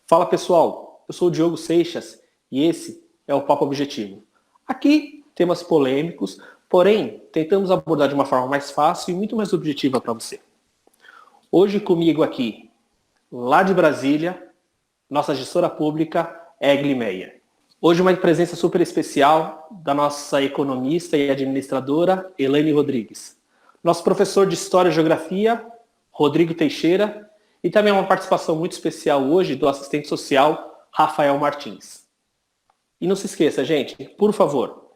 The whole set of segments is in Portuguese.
Fala pessoal, eu sou o Diogo Seixas e esse é o Papo Objetivo. Aqui, temas polêmicos, porém, tentamos abordar de uma forma mais fácil e muito mais objetiva para você. Hoje comigo aqui, lá de Brasília, nossa gestora pública, Egli Meyer. Hoje uma presença super especial da nossa economista e administradora, Elaine Rodrigues. Nosso professor de História e Geografia, Rodrigo Teixeira, e também uma participação muito especial hoje do assistente social, Rafael Martins. E não se esqueça, gente, por favor,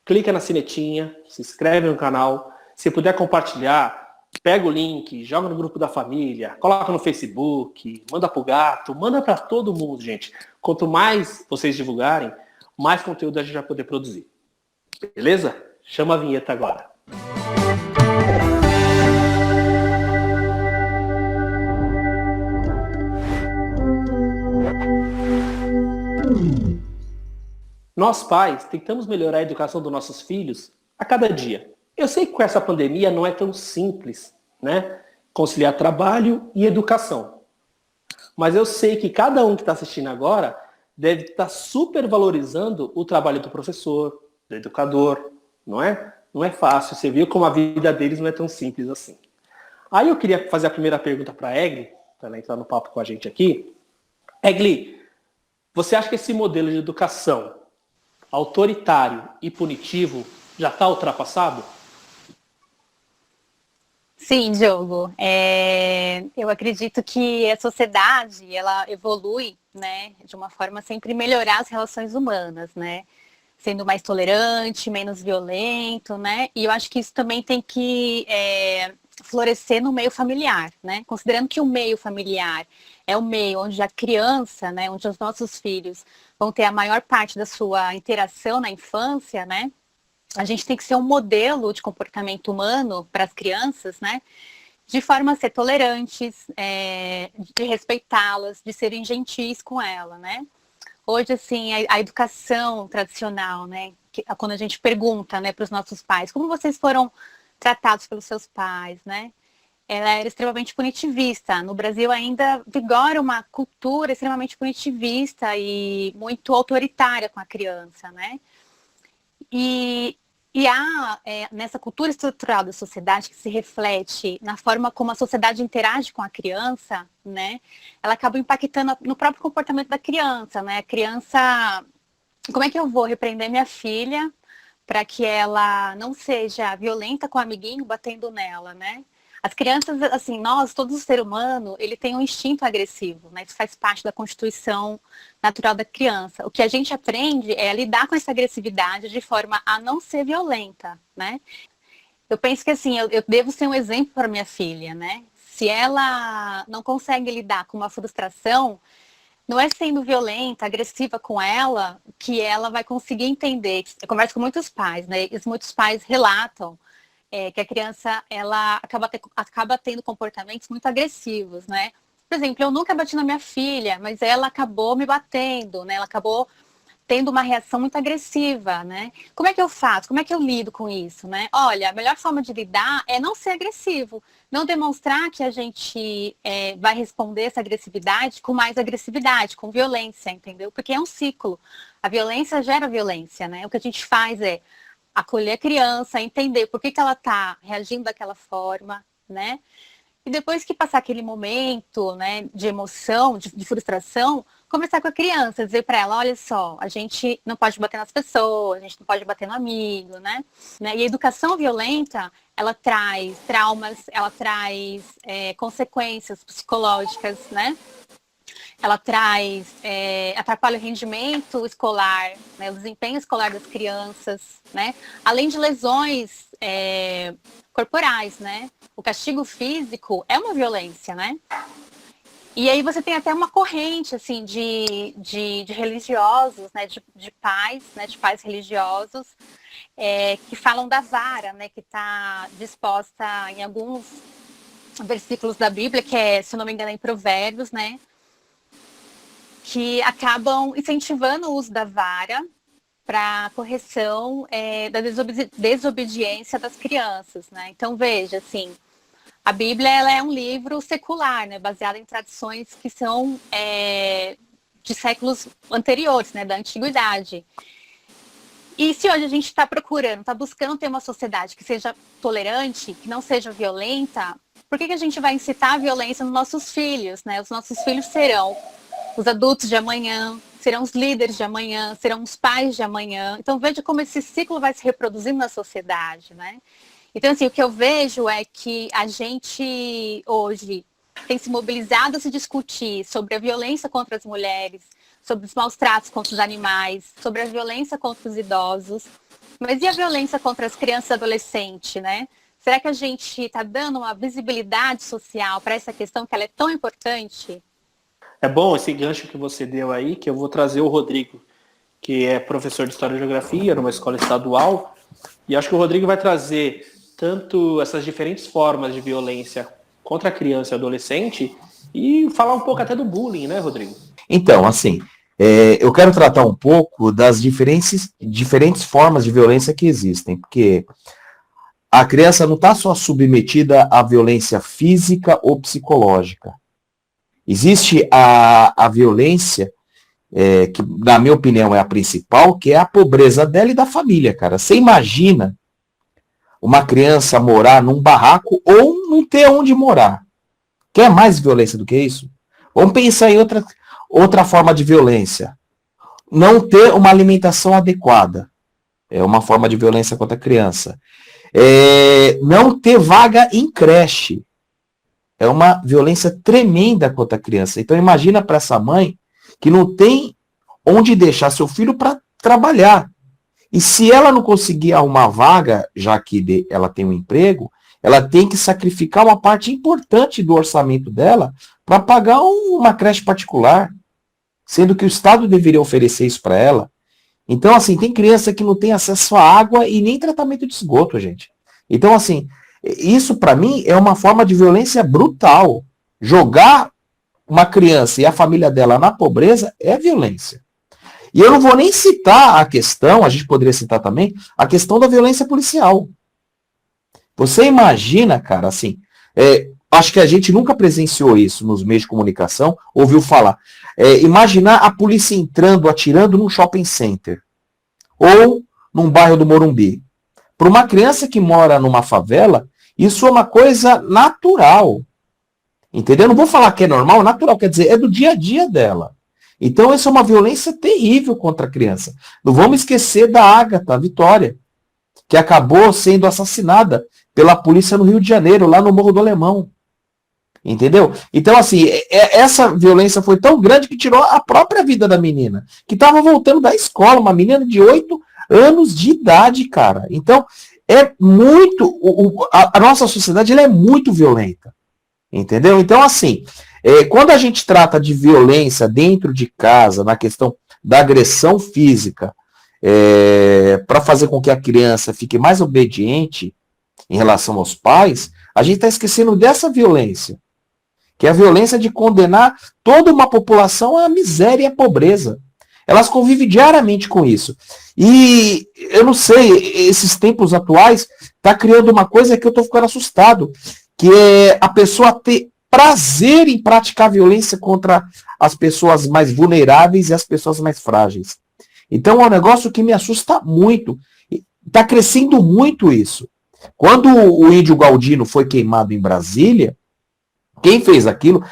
clica na sinetinha, se inscreve no canal, se puder compartilhar, pega o link, joga no grupo da família, coloca no Facebook, manda pro gato, manda para todo mundo, gente. Quanto mais vocês divulgarem, mais conteúdo a gente vai poder produzir. Beleza? Chama a vinheta agora. Nós pais tentamos melhorar a educação dos nossos filhos a cada dia. Eu sei que com essa pandemia não é tão simples, né? Conciliar trabalho e educação. Mas eu sei que cada um que está assistindo agora deve estar super valorizando o trabalho do professor, do educador, não é? Não é fácil. Você viu como a vida deles não é tão simples assim. Aí eu queria fazer a primeira pergunta para a Egli, para ela entrar no papo com a gente aqui. Egli, você acha que esse modelo de educação autoritário e punitivo já está ultrapassado? Sim, Diogo. Eu acredito que a sociedade ela evolui, né, de uma forma a sempre melhorar as relações humanas, né, sendo mais tolerante, menos violento, né, e eu acho que isso também tem que florescer no meio familiar, né, considerando que o meio familiar é o meio onde a criança, né, onde os nossos filhos vão ter a maior parte da sua interação na infância, né, a gente tem que ser um modelo de comportamento humano para as crianças, né? De forma a ser tolerantes, de respeitá-las, de serem gentis com ela, né? Hoje, assim, a educação tradicional, né? Quando a gente pergunta, né, para os nossos pais, como vocês foram tratados pelos seus pais, né? Ela era extremamente punitivista. No Brasil ainda vigora uma cultura extremamente punitivista e muito autoritária com a criança, né? E há, nessa cultura estrutural da sociedade que se reflete na forma como a sociedade interage com a criança, né? Ela acaba impactando no próprio comportamento da criança, né? A criança, como é que eu vou repreender minha filha para que ela não seja violenta com o amiguinho batendo nela, né? As crianças, assim, todo ser humano, ele tem um instinto agressivo, né? Isso faz parte da constituição natural da criança. O que a gente aprende é a lidar com essa agressividade de forma a não ser violenta, né? Eu penso que, assim, eu devo ser um exemplo para minha filha, né? Se ela não consegue lidar com uma frustração, não é sendo violenta, agressiva com ela, que ela vai conseguir entender. Eu converso com muitos pais, né? E muitos pais relatam que a criança ela acaba tendo comportamentos muito agressivos, né? Por exemplo, eu nunca bati na minha filha, mas ela acabou me batendo, né? Ela acabou tendo uma reação muito agressiva, né? Como é que eu faço? Como é que eu lido com isso, né? Olha, a melhor forma de lidar é não ser agressivo, não demonstrar que a gente vai responder essa agressividade com mais agressividade, com violência, entendeu? Porque é um ciclo. A violência gera violência, né? O que a gente faz é acolher a criança, entender por que ela está reagindo daquela forma, né? E depois que passar aquele momento, né, de emoção, de frustração, conversar com a criança, dizer para ela, olha só, a gente não pode bater nas pessoas, a gente não pode bater no amigo, né? E a educação violenta, ela traz traumas, ela traz consequências psicológicas, né? Ela traz, atrapalha o rendimento escolar, né, o desempenho escolar das crianças, né? Além de lesões corporais, né? O castigo físico é uma violência, né? E aí você tem até uma corrente, assim, de religiosos, né? De pais religiosos, que falam da vara, né? Que está disposta em alguns versículos da Bíblia, que é, se eu não me engano, em Provérbios, né? Que acabam incentivando o uso da vara para correção da desobediência das crianças, né? Então, veja, assim, a Bíblia ela é um livro secular, né? Baseado em tradições que são de séculos anteriores, né, da antiguidade. E se hoje a gente está procurando, está buscando ter uma sociedade que seja tolerante, que não seja violenta, por que a gente vai incitar a violência nos nossos filhos, né? Os nossos filhos serão os adultos de amanhã, serão os líderes de amanhã, serão os pais de amanhã. Então veja como esse ciclo vai se reproduzindo na sociedade, né? Então, assim, o que eu vejo é que a gente hoje tem se mobilizado a se discutir sobre a violência contra as mulheres, sobre os maus tratos contra os animais, sobre a violência contra os idosos. Mas e a violência contra as crianças e adolescentes, né? Será que a gente está dando uma visibilidade social para essa questão que ela é tão importante? É bom esse gancho que você deu aí, que eu vou trazer o Rodrigo, que é professor de História e Geografia numa escola estadual, e acho que o Rodrigo vai trazer tanto essas diferentes formas de violência contra a criança e adolescente e falar um pouco até do bullying, né, Rodrigo? Então, assim, eu quero tratar um pouco das diferentes formas de violência que existem, porque a criança não está só submetida à violência física ou psicológica. Existe a violência, que na minha opinião é a principal, que é a pobreza dela e da família, cara. Você imagina uma criança morar num barraco ou não ter onde morar? Quer mais violência do que isso? Vamos pensar em outra forma de violência. Não ter uma alimentação adequada. É uma forma de violência contra a criança. Não ter vaga em creche. É uma violência tremenda contra a criança. Então imagina para essa mãe que não tem onde deixar seu filho para trabalhar. E se ela não conseguir arrumar vaga, já que ela tem um emprego, ela tem que sacrificar uma parte importante do orçamento dela para pagar uma creche particular, sendo que o Estado deveria oferecer isso para ela. Então, assim, tem criança que não tem acesso à água e nem tratamento de esgoto, gente. Então, assim, isso para mim é uma forma de violência brutal. Jogar uma criança e a família dela na pobreza é violência. E eu não vou nem citar a questão, a gente poderia citar também, a questão da violência policial. Você imagina, cara, assim, acho que a gente nunca presenciou isso nos meios de comunicação, ouviu falar. Imaginar a polícia entrando, atirando num shopping center ou num bairro do Morumbi. Para uma criança que mora numa favela, isso é uma coisa natural. Entendeu? Não vou falar que é normal, é natural, quer dizer, é do dia a dia dela. Então, isso é uma violência terrível contra a criança. Não vamos esquecer da Ágata, a Vitória, que acabou sendo assassinada pela polícia no Rio de Janeiro, lá no Morro do Alemão. Entendeu? Então, assim, essa violência foi tão grande que tirou a própria vida da menina, que estava voltando da escola, uma menina de 8 anos de idade, cara. Então, é muito... A nossa sociedade ela é muito violenta. Entendeu? Então, assim, quando a gente trata de violência dentro de casa, na questão da agressão física, para fazer com que a criança fique mais obediente em relação aos pais, a gente está esquecendo dessa violência, que é a violência de condenar toda uma população à miséria e à pobreza. Elas convivem diariamente com isso. E eu não sei, esses tempos atuais está criando uma coisa que eu estou ficando assustado, que é a pessoa ter prazer em praticar violência contra as pessoas mais vulneráveis e as pessoas mais frágeis. Então é um negócio que me assusta muito. Está crescendo muito isso. Quando o índio Galdino foi queimado em Brasília, quem fez aquilo?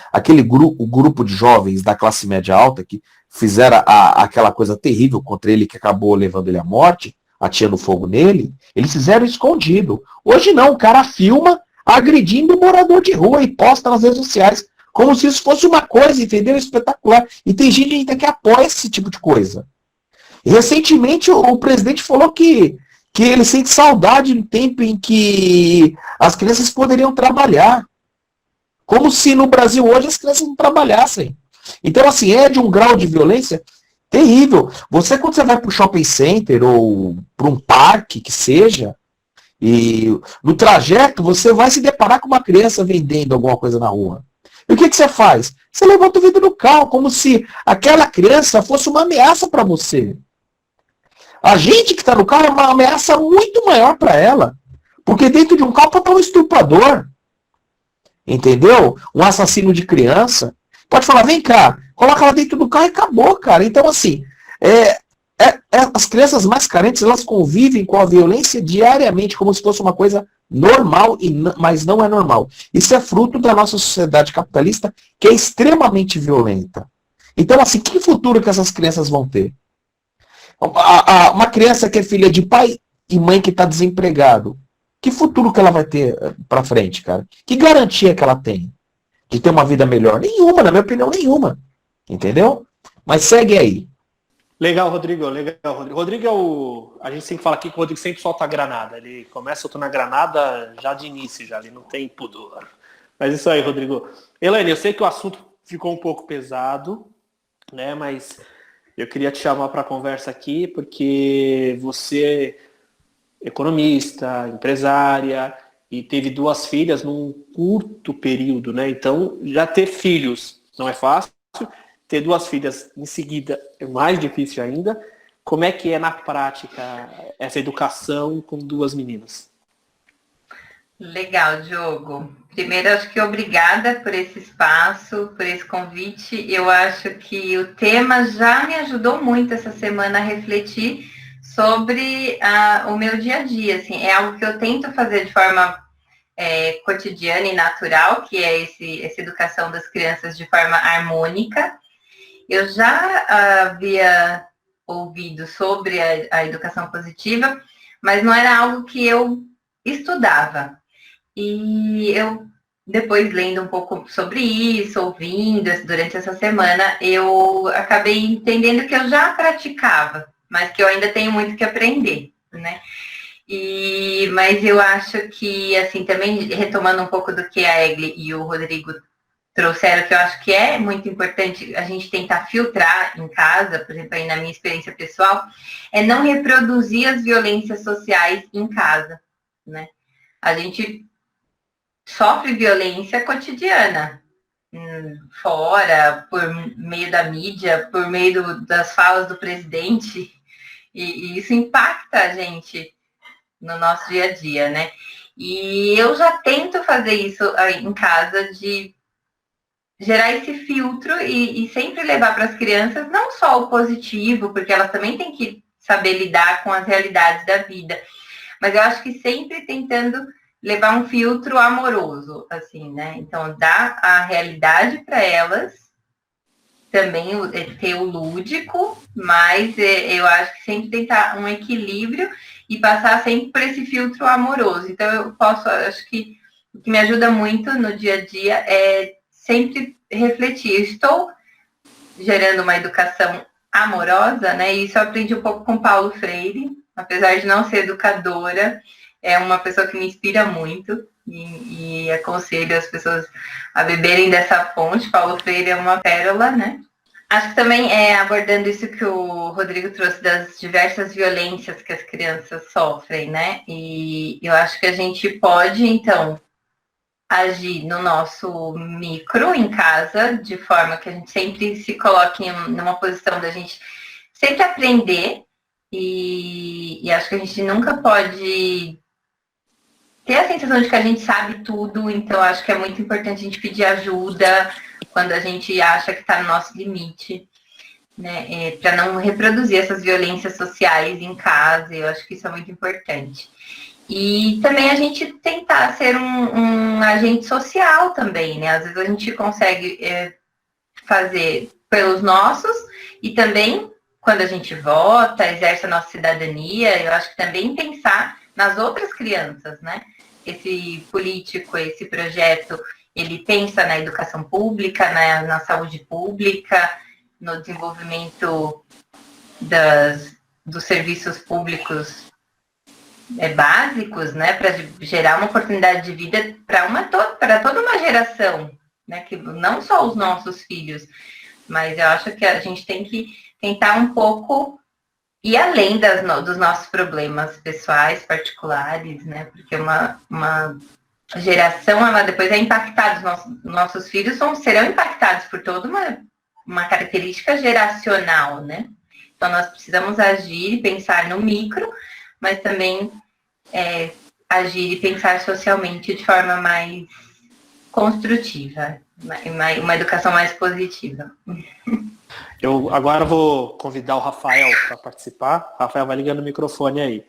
O grupo de jovens da classe média alta que fizeram aquela coisa terrível contra ele, que acabou levando ele à morte, atirando fogo nele, eles fizeram escondido. Hoje não, o cara filma agredindo um morador de rua e posta nas redes sociais, como se isso fosse uma coisa, entendeu? Espetacular. E tem gente ainda que apoia esse tipo de coisa. E recentemente o presidente falou que ele sente saudade do tempo em que as crianças poderiam trabalhar. Como se no Brasil hoje as crianças não trabalhassem. Então, assim, é de um grau de violência terrível. Quando você vai para o shopping center ou para um parque, que seja, e no trajeto você vai se deparar com uma criança vendendo alguma coisa na rua. E o que você faz? Você levanta o vidro do carro, como se aquela criança fosse uma ameaça para você. A gente que está no carro é uma ameaça muito maior para ela. Porque dentro de um carro pode estar um estuprador. Entendeu? Um assassino de criança. Pode falar, vem cá, coloca ela dentro do carro e acabou, cara. Então, assim, as crianças mais carentes, elas convivem com a violência diariamente, como se fosse uma coisa normal, mas não é normal. Isso é fruto da nossa sociedade capitalista, que é extremamente violenta. Então, assim, que futuro que essas crianças vão ter? Uma criança que é filha de pai e mãe que está desempregado, que futuro que ela vai ter para frente, cara? Que garantia que ela tem de ter uma vida melhor? Nenhuma, na minha opinião, nenhuma. Entendeu? Mas segue aí. Legal, Rodrigo, legal. Rodrigo é o... A gente sempre fala aqui que o Rodrigo sempre solta a granada. Ele começa soltando a granada já de início, já. Ele não tem pudor. Mas isso aí, Rodrigo. Elaine, eu sei que o assunto ficou um pouco pesado, né? Mas eu queria te chamar para a conversa aqui, porque você é economista, empresária, e teve 2 filhas num curto período, né? Então, já ter filhos não é fácil. Ter 2 filhas em seguida é mais difícil ainda. Como é que é na prática essa educação com 2 meninas? Legal, Diogo. Primeiro, acho que obrigada por esse espaço, por esse convite. Eu acho que o tema já me ajudou muito essa semana a refletir sobre o meu dia a dia. Assim, é algo que eu tento fazer de forma cotidiana e natural, que é essa educação das crianças de forma harmônica. Eu já havia ouvido sobre a educação positiva, mas não era algo que eu estudava. E eu, depois lendo um pouco sobre isso, ouvindo durante essa semana, eu acabei entendendo que eu já praticava, mas que eu ainda tenho muito que aprender, né? Mas eu acho que, assim, também retomando um pouco do que a Egli e o Rodrigo trouxeram, que eu acho que é muito importante a gente tentar filtrar em casa, por exemplo, aí na minha experiência pessoal, é não reproduzir as violências sociais em casa, né? A gente sofre violência cotidiana, fora, por meio da mídia, por meio das falas do presidente, e isso impacta a gente no nosso dia a dia, né? E eu já tento fazer isso em casa, de gerar esse filtro e sempre levar para as crianças não só o positivo, porque elas também têm que saber lidar com as realidades da vida, mas eu acho que sempre tentando levar um filtro amoroso, assim, né? Então, dar a realidade para elas, também ter o lúdico, mas eu acho que sempre tentar um equilíbrio e passar sempre por esse filtro amoroso. Então, acho que o que me ajuda muito no dia a dia é sempre refletir. Eu estou gerando uma educação amorosa, né? E isso eu aprendi um pouco com Paulo Freire, apesar de não ser educadora, é uma pessoa que me inspira muito e aconselho as pessoas a beberem dessa fonte. Paulo Freire é uma pérola, né? Acho que também abordando isso que o Rodrigo trouxe das diversas violências que as crianças sofrem, né? E eu acho que a gente pode, então, agir no nosso micro em casa, de forma que a gente sempre se coloque numa posição da gente sempre aprender, e acho que a gente nunca pode ter a sensação de que a gente sabe tudo. Então acho que é muito importante a gente pedir ajuda quando a gente acha que está no nosso limite, né? Para não reproduzir essas violências sociais em casa. Eu acho que isso é muito importante. E também a gente tentar ser um agente social também, né? Às vezes a gente consegue fazer pelos nossos, e também quando a gente vota, exerce a nossa cidadania, eu acho que também pensar nas outras crianças, né? Esse político, esse projeto, ele pensa na educação pública, na saúde pública, no desenvolvimento dos serviços públicos básicos, né, para gerar uma oportunidade de vida para toda uma geração, né, que não só os nossos filhos, mas eu acho que a gente tem que tentar um pouco ir além dos nossos problemas pessoais, particulares, né, porque uma geração, ela depois é impactada, os nossos filhos serão impactados por toda uma característica geracional, né, então nós precisamos agir e pensar no micro, mas também agir e pensar socialmente de forma mais construtiva. uma educação mais positiva. Eu agora vou convidar o Rafael para participar. Rafael, vai ligando o microfone aí.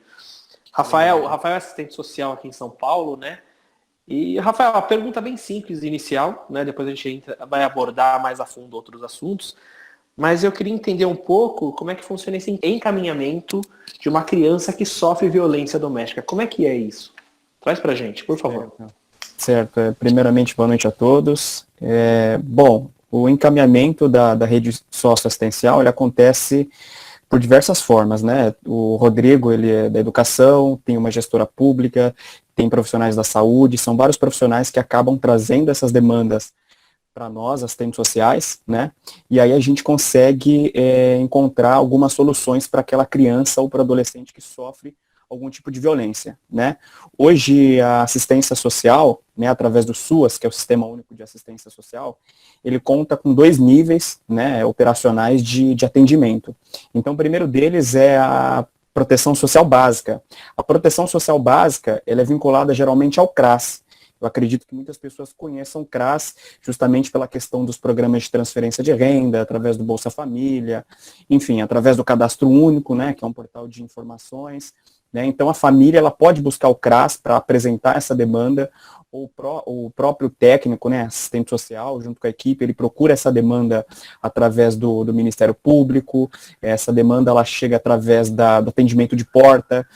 Rafael é assistente social aqui em São Paulo, né? E, Rafael, a pergunta bem simples inicial, né? Depois a gente vai abordar mais a fundo outros assuntos. Mas eu queria entender um pouco como é que funciona esse encaminhamento de uma criança que sofre violência doméstica. Como é que é isso? Traz pra gente, por favor. Certo. Primeiramente, boa noite a todos. Bom, o encaminhamento da rede socioassistencial, ele acontece por diversas formas, né? O Rodrigo, ele é da educação, tem uma gestora pública, tem profissionais da saúde, são vários profissionais que acabam trazendo essas demandas para nós, assistentes sociais, né? E aí a gente consegue encontrar algumas soluções para aquela criança ou para o adolescente que sofre algum tipo de violência, né? Hoje a assistência social, né, através do SUAS, que é o Sistema Único de Assistência Social, ele conta com 2 níveis, né, operacionais de atendimento. Então, o primeiro deles é a proteção social básica. A proteção social básica, ela é vinculada geralmente ao CRAS. Eu acredito que muitas pessoas conheçam o CRAS justamente pela questão dos programas de transferência de renda, através do Bolsa Família, enfim, através do Cadastro Único, né, que é um portal de informações. Né? Então, a família ela pode buscar o CRAS para apresentar essa demanda, ou o próprio técnico, né, assistente social, junto com a equipe, ele procura essa demanda através do Ministério Público. Essa demanda ela chega através do atendimento de porta.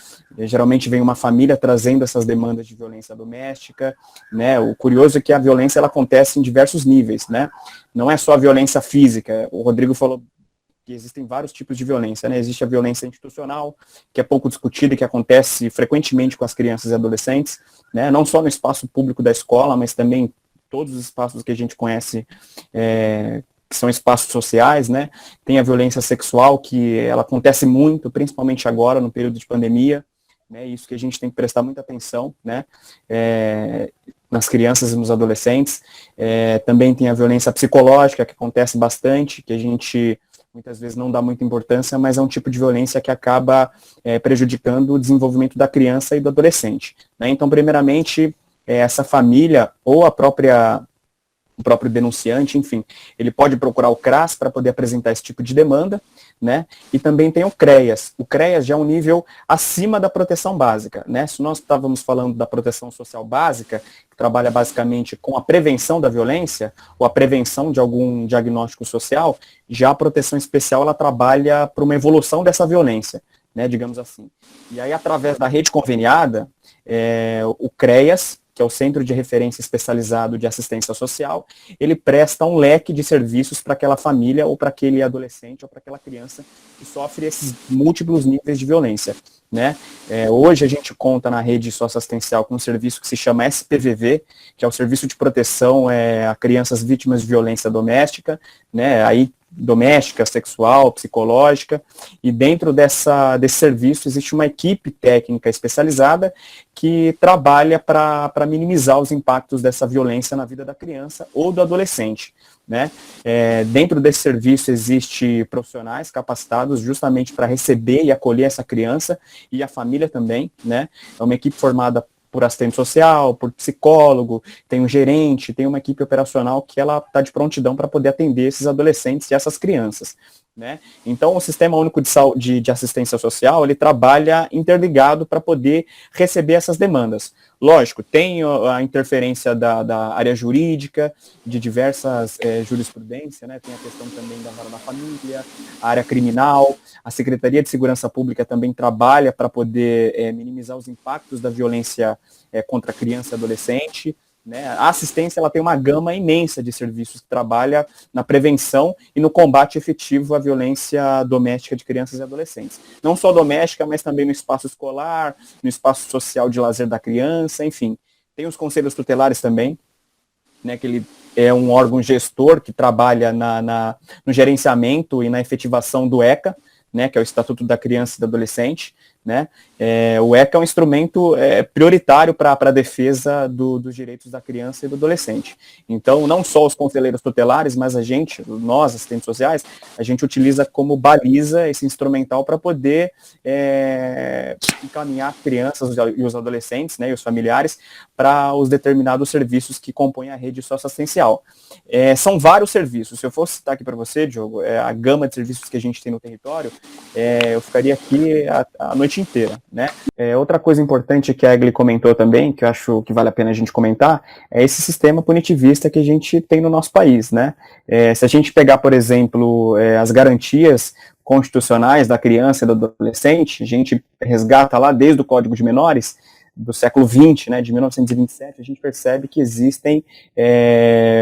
Geralmente vem uma família trazendo essas demandas de violência doméstica. Né? O curioso é que a violência ela acontece em diversos níveis. Né? Não é só a violência física. O Rodrigo falou que existem vários tipos de violência, né? Existe a violência institucional, que é pouco discutida e que acontece frequentemente com as crianças e adolescentes, né? Não só no espaço público da escola, mas também todos os espaços que a gente conhece, que são espaços sociais, né? Tem a violência sexual, que ela acontece muito, principalmente agora, no período de pandemia, né? Isso que a gente tem que prestar muita atenção, né? Nas crianças e nos adolescentes. Também tem a violência psicológica, que acontece bastante, que a gente muitas vezes não dá muita importância, mas é um tipo de violência que acaba prejudicando o desenvolvimento da criança e do adolescente. Né? Então, primeiramente, essa família ou o próprio denunciante, enfim, ele pode procurar o CRAS para poder apresentar esse tipo de demanda, né? E também tem o CREAS. O CREAS já é um nível acima da proteção básica, né? Se nós estávamos falando da proteção social básica, que trabalha basicamente com a prevenção da violência, ou a prevenção de algum diagnóstico social, já a proteção especial, ela trabalha para uma evolução dessa violência, né? Digamos assim. E aí, através da rede conveniada, o CREAS, que é o Centro de Referência Especializado de Assistência Social, ele presta um leque de serviços para aquela família, ou para aquele adolescente, ou para aquela criança que sofre esses múltiplos níveis de violência. Né? Hoje a gente conta na rede socioassistencial com um serviço que se chama SPVV, que é o Serviço de Proteção a Crianças Vítimas de Violência Doméstica, né? Aí doméstica, sexual, psicológica, e dentro desse serviço existe uma equipe técnica especializada que trabalha para minimizar os impactos dessa violência na vida da criança ou do adolescente. Né? Dentro desse serviço existe profissionais capacitados justamente para receber e acolher essa criança e a família também. Né? É uma equipe formada por assistente social, por psicólogo, tem um gerente, tem uma equipe operacional que ela está de prontidão para poder atender esses adolescentes e essas crianças. Né? Então, o Sistema Único de Assistência Social, ele trabalha interligado para poder receber essas demandas. Lógico, tem a interferência da área jurídica, de diversas jurisprudências, né? Tem a questão também da vara da família, a área criminal, a Secretaria de Segurança Pública também trabalha para poder minimizar os impactos da violência contra criança e adolescente. Né? A assistência ela tem uma gama imensa de serviços que trabalha na prevenção e no combate efetivo à violência doméstica de crianças e adolescentes. Não só doméstica, mas também no espaço escolar, no espaço social de lazer da criança, enfim. Tem os conselhos tutelares também, né, que ele é um órgão gestor que trabalha no gerenciamento e na efetivação do ECA, né, que é o Estatuto da Criança e do Adolescente. né? O ECA é um instrumento prioritário para a defesa dos direitos da criança e do adolescente. Então, não só os conselheiros tutelares, mas nós, assistentes sociais, a gente utiliza como baliza esse instrumental para poder encaminhar crianças e os adolescentes, né, e os familiares para os determinados serviços que compõem a rede socioassistencial. São vários serviços. Se eu fosse citar aqui para você, Diogo, a gama de serviços que a gente tem no território, eu ficaria aqui a noite inteira, né? Outra coisa importante que a Egli comentou também, que eu acho que vale a pena a gente comentar, é esse sistema punitivista que a gente tem no nosso país, né? Se a gente pegar, por exemplo, as garantias constitucionais da criança e do adolescente, a gente resgata lá desde o Código de Menores, do século XX, né, de 1927, a gente percebe que existem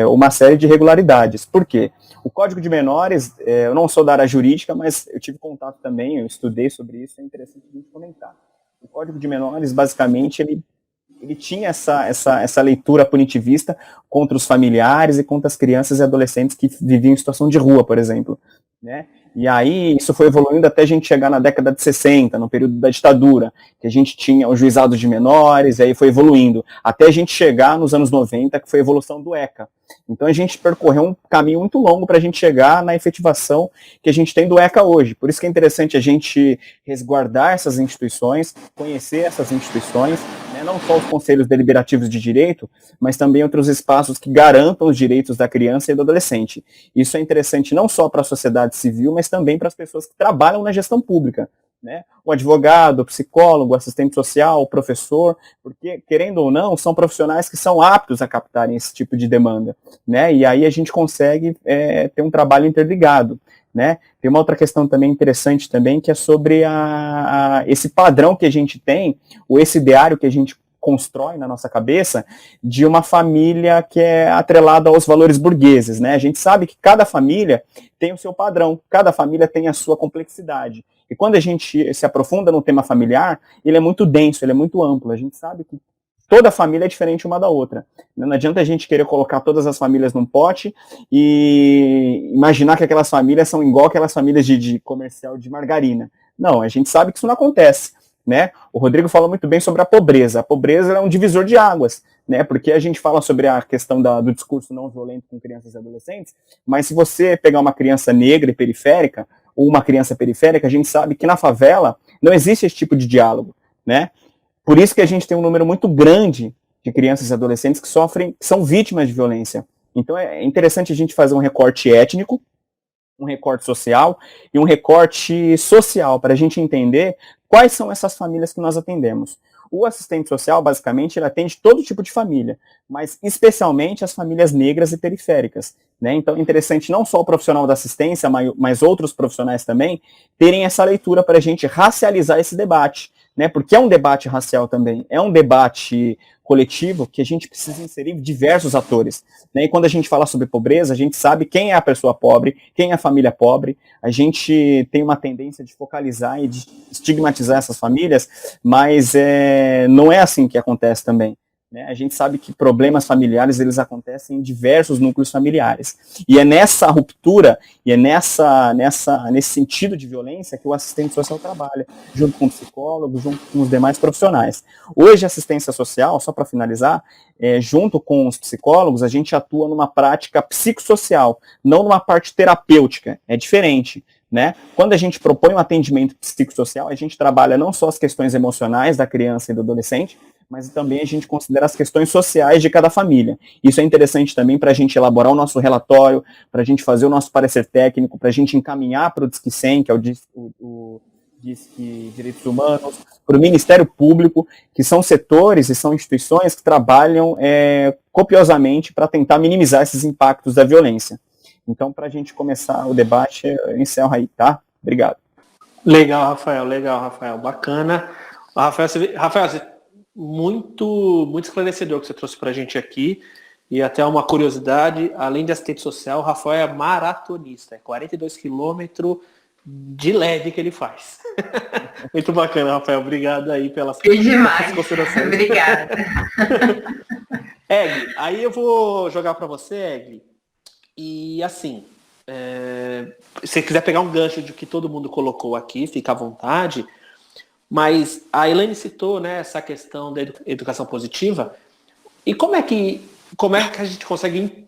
uma série de irregularidades. Por quê? O Código de Menores, eu não sou da área jurídica, mas eu tive contato também, eu estudei sobre isso, é interessante a gente comentar. O Código de Menores, basicamente, ele tinha essa leitura punitivista contra os familiares e contra as crianças e adolescentes que viviam em situação de rua, por exemplo, né? E aí isso foi evoluindo até a gente chegar na década de 60, no período da ditadura, que a gente tinha os juizados de menores, e aí foi evoluindo, até a gente chegar nos anos 90, que foi a evolução do ECA. Então a gente percorreu um caminho muito longo para a gente chegar na efetivação que a gente tem do ECA hoje. Por isso que é interessante a gente resguardar essas instituições, conhecer essas instituições, né, não só os conselhos deliberativos de direito, mas também outros espaços que garantam os direitos da criança e do adolescente. Isso é interessante não só para a sociedade civil, mas também para as pessoas que trabalham na gestão pública, né? O advogado, o psicólogo, o assistente social, o professor, porque, querendo ou não, são profissionais que são aptos a captarem esse tipo de demanda, né? E aí a gente consegue ter um trabalho interligado, né? Tem uma outra questão também interessante também, que é sobre esse padrão que a gente tem, ou esse ideário que a gente constrói na nossa cabeça de uma família que é atrelada aos valores burgueses, né? A gente sabe que cada família tem o seu padrão, cada família tem a sua complexidade. E quando a gente se aprofunda no tema familiar, ele é muito denso, ele é muito amplo. A gente sabe que toda família é diferente uma da outra. Não adianta a gente querer colocar todas as famílias num pote e imaginar que aquelas famílias são igual aquelas famílias de comercial de margarina. Não, a gente sabe que isso não acontece, né? O Rodrigo falou muito bem sobre a pobreza. A pobreza é um divisor de águas, né? Porque a gente fala sobre a questão do discurso não violento com crianças e adolescentes, mas se você pegar uma criança negra e periférica, ou uma criança periférica, a gente sabe que na favela não existe esse tipo de diálogo, né? Por isso que a gente tem um número muito grande de crianças e adolescentes que são vítimas de violência. Então é interessante a gente fazer um recorte étnico, um recorte social e um recorte social para a gente entender quais são essas famílias que nós atendemos. O assistente social, basicamente, ele atende todo tipo de família, mas especialmente as famílias negras e periféricas, né? Então é interessante não só o profissional da assistência, mas outros profissionais também, terem essa leitura para a gente racializar esse debate, né? Porque é um debate racial também, é um debate coletivo que a gente precisa inserir diversos atores, né? E quando a gente fala sobre pobreza, a gente sabe quem é a pessoa pobre, quem é a família pobre, a gente tem uma tendência de focalizar e de estigmatizar essas famílias, mas não é assim que acontece também, né? A gente sabe que problemas familiares, eles acontecem em diversos núcleos familiares, e é nessa ruptura, e é nesse sentido de violência que o assistente social trabalha, junto com o psicólogo, junto com os demais profissionais. Hoje, a assistência social, só para finalizar, junto com os psicólogos, a gente atua numa prática psicossocial, não numa parte terapêutica, é diferente, né? Quando a gente propõe um atendimento psicossocial, a gente trabalha não só as questões emocionais da criança e do adolescente, mas também a gente considera as questões sociais de cada família. Isso é interessante também para a gente elaborar o nosso relatório, para a gente fazer o nosso parecer técnico, para a gente encaminhar para o Disque 100, que é o Disque Direitos Humanos, para o Ministério Público, que são setores e são instituições que trabalham copiosamente para tentar minimizar esses impactos da violência. Então, para a gente começar o debate, eu encerro aí, tá? Obrigado. Legal, Rafael. Bacana. Rafael, muito esclarecedor que você trouxe para a gente aqui. E até uma curiosidade, além de assistente social, o Rafael é maratonista. É 42 quilômetros de leve que ele faz. Muito bacana, Rafael. Obrigado aí pelas considerações. Obrigada. Egli, aí eu vou jogar para você, Egli. E assim, se quiser pegar um gancho de que todo mundo colocou aqui, fica à vontade. Mas a Elaine citou, né, essa questão da educação positiva. E como é que a gente consegue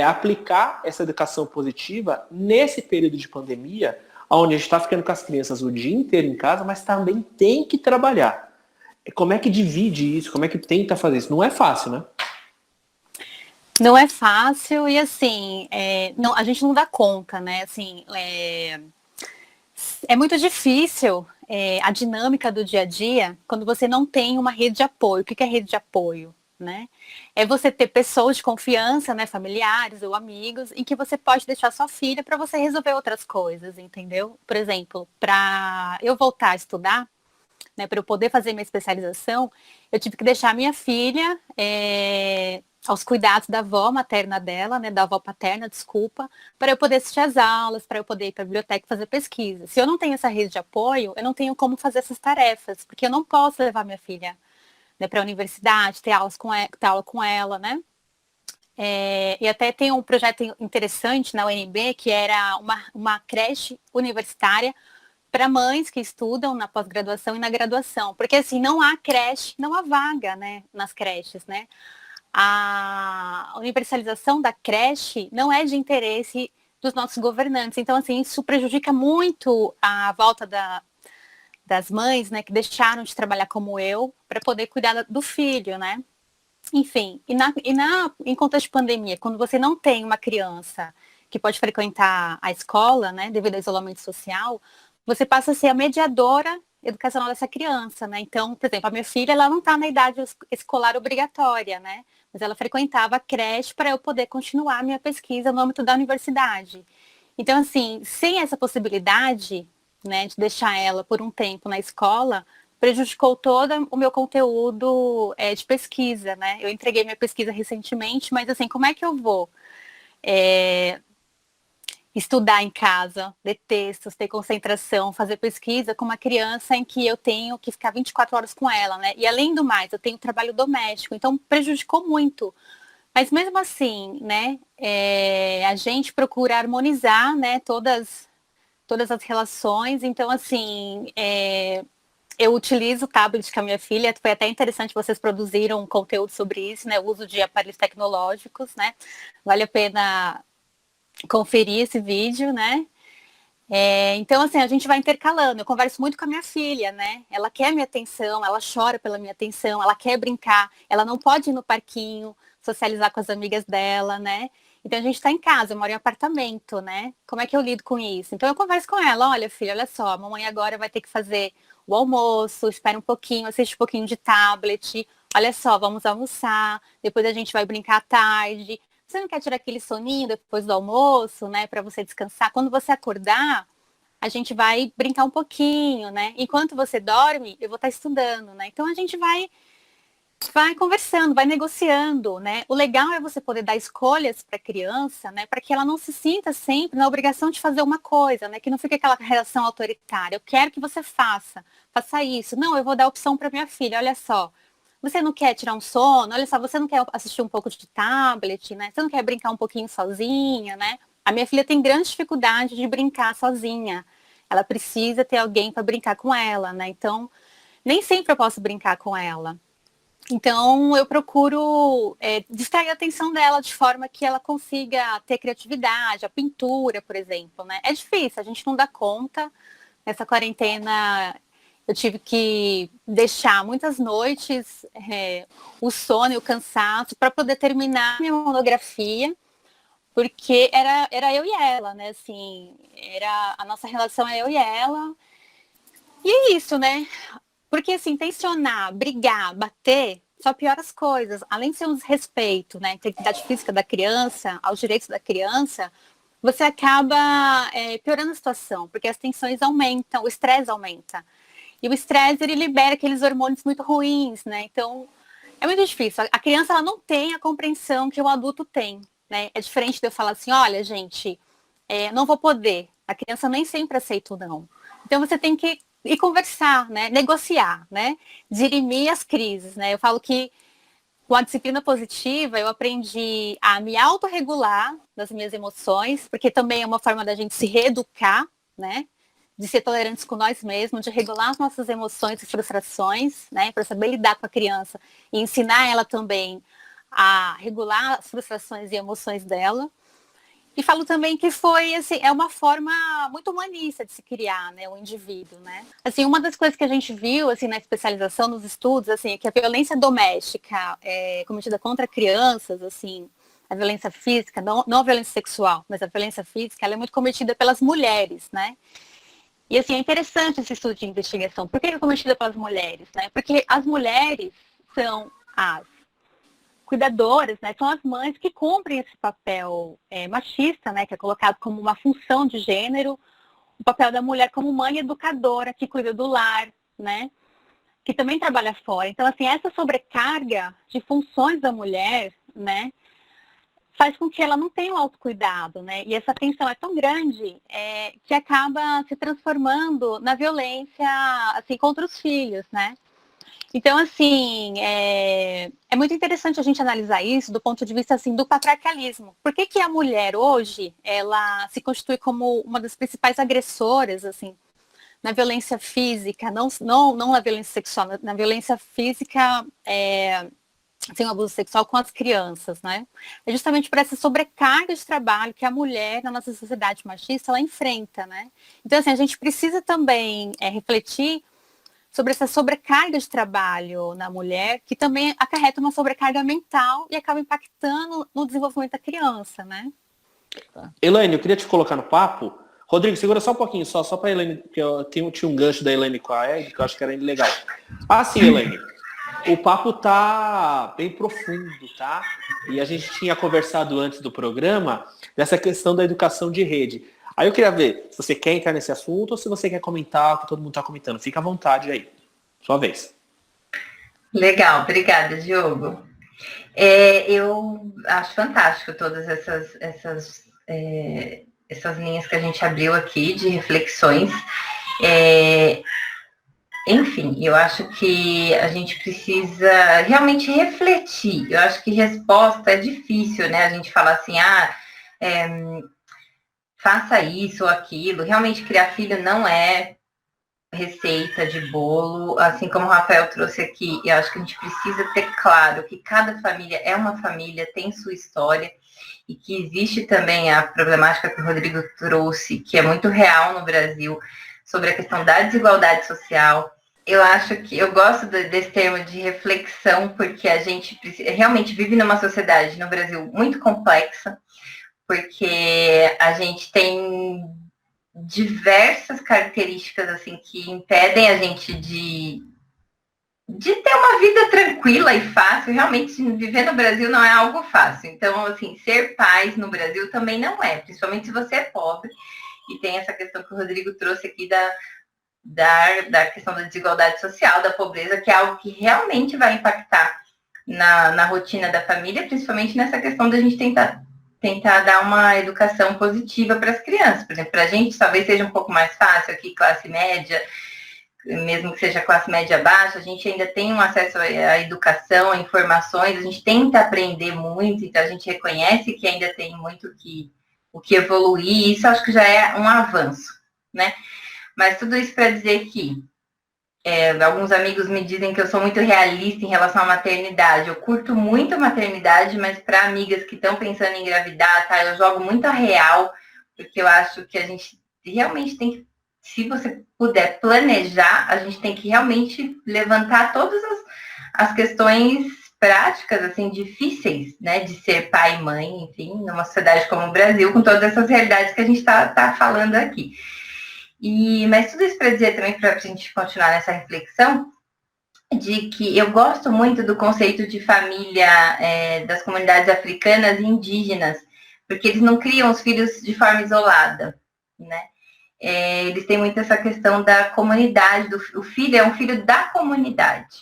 aplicar essa educação positiva nesse período de pandemia, onde a gente está ficando com as crianças o dia inteiro em casa, mas também tem que trabalhar? Como é que divide isso? Como é que tenta fazer isso? Não é fácil, né? Não é fácil e assim, não, a gente não dá conta, né? Assim, é muito difícil a dinâmica do dia a dia quando você não tem uma rede de apoio. O que é rede de apoio? Né? É você ter pessoas de confiança, né, familiares ou amigos, em que você pode deixar sua filha para você resolver outras coisas, entendeu? Por exemplo, para eu voltar a estudar, né, para eu poder fazer minha especialização, eu tive que deixar minha filha aos cuidados da avó materna dela, né, da avó paterna, desculpa, para eu poder assistir às aulas, para eu poder ir para a biblioteca e fazer pesquisa. Se eu não tenho essa rede de apoio, eu não tenho como fazer essas tarefas, porque eu não posso levar minha filha, né, para a universidade, ter aula com ela, né? E até tem um projeto interessante na UNB, que era uma creche universitária para mães que estudam na pós-graduação e na graduação. Porque assim, não há creche, não há vaga, né, nas creches, né? A universalização da creche não é de interesse dos nossos governantes. Então, assim, isso prejudica muito a volta das mães, né, que deixaram de trabalhar como eu para poder cuidar do filho, né? Enfim, em contexto de pandemia, quando você não tem uma criança que pode frequentar a escola, né, devido ao isolamento social, você passa a ser a mediadora educacional dessa criança, né? Então, por exemplo, a minha filha, ela não está na idade escolar obrigatória, né? Mas ela frequentava a creche para eu poder continuar a minha pesquisa no âmbito da universidade. Então, assim, sem essa possibilidade, né, de deixar ela por um tempo na escola, prejudicou todo o meu conteúdo de pesquisa, né? Eu entreguei minha pesquisa recentemente, mas assim, como é que eu vou estudar em casa, ler textos, ter concentração, fazer pesquisa com uma criança em que eu tenho que ficar 24 horas com ela, né? E além do mais, eu tenho trabalho doméstico, então prejudicou muito. Mas mesmo assim, né, a gente procura harmonizar, né, todas as relações. Então, assim, eu utilizo o tablet com a minha filha. Foi até interessante, vocês produziram um conteúdo sobre isso, né, o uso de aparelhos tecnológicos, né? Vale a pena conferir esse vídeo, né? Então, assim, a gente vai intercalando. Eu converso muito com a minha filha, né? Ela quer minha atenção, ela chora pela minha atenção, ela quer brincar, ela não pode ir no parquinho, socializar com as amigas dela, né? Então, a gente está em casa, eu moro em apartamento, né? Como é que eu lido com isso? Então, eu converso com ela, olha, filha, olha só, a mamãe agora vai ter que fazer o almoço, espera um pouquinho, assiste um pouquinho de tablet, olha só, vamos almoçar, depois a gente vai brincar à tarde. Você não quer tirar aquele soninho depois do almoço, né, para você descansar? Quando você acordar, a gente vai brincar um pouquinho, né? Enquanto você dorme, eu vou estar estudando, né? Então a gente vai conversando, vai negociando, né? O legal é você poder dar escolhas para a criança, né, para que ela não se sinta sempre na obrigação de fazer uma coisa, né, que não fique aquela relação autoritária. Eu quero que você faça isso. Não, eu vou dar opção para minha filha, olha só. Você não quer tirar um sono? Olha só, você não quer assistir um pouco de tablet, né? Você não quer brincar um pouquinho sozinha, né? A minha filha tem grande dificuldade de brincar sozinha. Ela precisa ter alguém para brincar com ela, né? Então, nem sempre eu posso brincar com ela. Então, eu procuro distrair a atenção dela de forma que ela consiga ter criatividade, a pintura, por exemplo, né? É difícil, a gente não dá conta. Nessa quarentena, eu tive que deixar muitas noites o sono e o cansaço para poder terminar minha monografia, porque era eu e ela, né? Assim, a nossa relação é eu e ela. E é isso, né? Porque, assim, tensionar, brigar, bater, só piora as coisas. Além de ser um desrespeito, né, à integridade física da criança, aos direitos da criança, você acaba piorando a situação, porque as tensões aumentam, o estresse aumenta. E o estresse, ele libera aqueles hormônios muito ruins, né? Então, é muito difícil. A criança, ela não tem a compreensão que o adulto tem, né? É diferente de eu falar assim, olha, gente, não vou poder. A criança nem sempre aceita o não. Então, você tem que ir conversar, né? Negociar, né? Dirimir as crises, né? Eu falo que com a disciplina positiva, eu aprendi a me autorregular das minhas emoções, porque também é uma forma da gente se reeducar, né? de ser tolerantes com nós mesmos, de regular as nossas emoções e frustrações, né, para saber lidar com a criança e ensinar ela também a regular as frustrações e emoções dela. E falo também que foi, assim, é uma forma muito humanista de se criar, né, o indivíduo, né. Assim, uma das coisas que a gente viu, assim, na especialização, nos estudos, assim, é que a violência doméstica cometida contra crianças, assim, a violência física, não a violência sexual, mas a violência física, ela é muito cometida pelas mulheres, né. E, assim, é interessante esse estudo de investigação. Por que é cometida pelas mulheres, né? Porque as mulheres são as cuidadoras, né? São as mães que cumprem esse papel machista, né? Que é colocado como uma função de gênero, o papel da mulher como mãe educadora, que cuida do lar, né? Que também trabalha fora. Então, assim, essa sobrecarga de funções da mulher, né? Faz com que ela não tenha o autocuidado, né? E essa tensão é tão grande que acaba se transformando na violência, assim, contra os filhos, né? Então, assim, é muito interessante a gente analisar isso do ponto de vista, assim, do patriarcalismo. Por que que a mulher, hoje, ela se constitui como uma das principais agressoras, assim, na violência física, não na violência sexual, na violência física, sem o abuso sexual com as crianças, né? É justamente por essa sobrecarga de trabalho que a mulher, na nossa sociedade machista, ela enfrenta, né? Então, assim, a gente precisa também refletir sobre essa sobrecarga de trabalho na mulher, que também acarreta uma sobrecarga mental e acaba impactando no desenvolvimento da criança, né? Elaine, eu queria te colocar no papo. Rodrigo, segura só um pouquinho, só para a Elaine, porque tinha um gancho da Elaine com a Ed, que eu acho que era legal. Ah, sim, Elaine. O papo tá bem profundo, tá? E a gente tinha conversado antes do programa dessa questão da educação de rede. Aí eu queria ver se você quer entrar nesse assunto ou se você quer comentar o que todo mundo está comentando. Fica à vontade aí. Sua vez. Legal, obrigada, Diogo. Eu acho fantástico todas essas linhas que a gente abriu aqui de reflexões. Enfim, eu acho que a gente precisa realmente refletir. Eu acho que resposta é difícil, né? A gente fala assim, faça isso ou aquilo. Realmente criar filho não é receita de bolo. Assim como o Rafael trouxe aqui, eu acho que a gente precisa ter claro que cada família é uma família, tem sua história, e que existe também a problemática que o Rodrigo trouxe, que é muito real no Brasil, sobre a questão da desigualdade social. Eu acho que eu gosto desse termo de reflexão, porque a gente realmente vive numa sociedade no Brasil muito complexa, porque a gente tem diversas características assim que impedem a gente de ter uma vida tranquila e fácil. Realmente, viver no Brasil não é algo fácil. Então, assim, ser pais no Brasil também não é, principalmente se você é pobre. E tem essa questão que o Rodrigo trouxe aqui da questão da desigualdade social, da pobreza, que é algo que realmente vai impactar na rotina da família, principalmente nessa questão da gente tentar dar uma educação positiva para as crianças. Por exemplo, para a gente talvez seja um pouco mais fácil aqui, classe média, mesmo que seja classe média baixa, a gente ainda tem um acesso à educação, a informações, a gente tenta aprender muito, então a gente reconhece que ainda tem muito o que evoluir, e isso acho que já é um avanço, né? Mas tudo isso para dizer que alguns amigos me dizem que eu sou muito realista em relação à maternidade. Eu curto muito a maternidade, mas para amigas que estão pensando em engravidar, tá, eu jogo muito a real, porque eu acho que a gente realmente tem que, se você puder planejar, a gente tem que realmente levantar todas as questões práticas, assim, difíceis, né, de ser pai e mãe, enfim, numa sociedade como o Brasil, com todas essas realidades que a gente está falando aqui. Mas tudo isso para dizer também, para a gente continuar nessa reflexão, de que eu gosto muito do conceito de família das comunidades africanas e indígenas, porque eles não criam os filhos de forma isolada, né? Eles têm muito essa questão da comunidade, o filho é um filho da comunidade.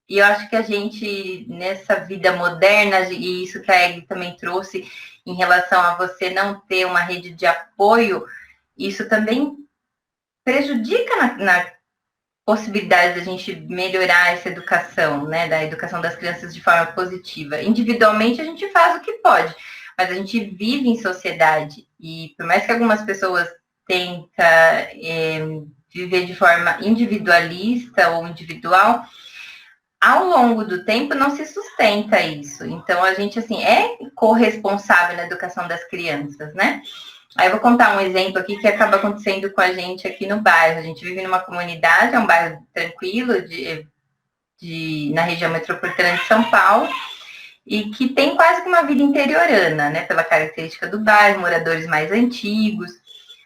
E eu acho que a gente, nessa vida moderna, e isso que a Egg também trouxe em relação a você não ter uma rede de apoio, isso também prejudica na possibilidade da gente melhorar essa educação, né, da educação das crianças de forma positiva. Individualmente a gente faz o que pode, mas a gente vive em sociedade, e por mais que algumas pessoas tenta viver de forma individualista ou individual, ao longo do tempo não se sustenta isso. Então, a gente, assim, é corresponsável na educação das crianças, né? Aí eu vou contar um exemplo aqui que acaba acontecendo com a gente aqui no bairro. A gente vive numa comunidade, é um bairro tranquilo, na região metropolitana de São Paulo, e que tem quase que uma vida interiorana, né? Pela característica do bairro, moradores mais antigos.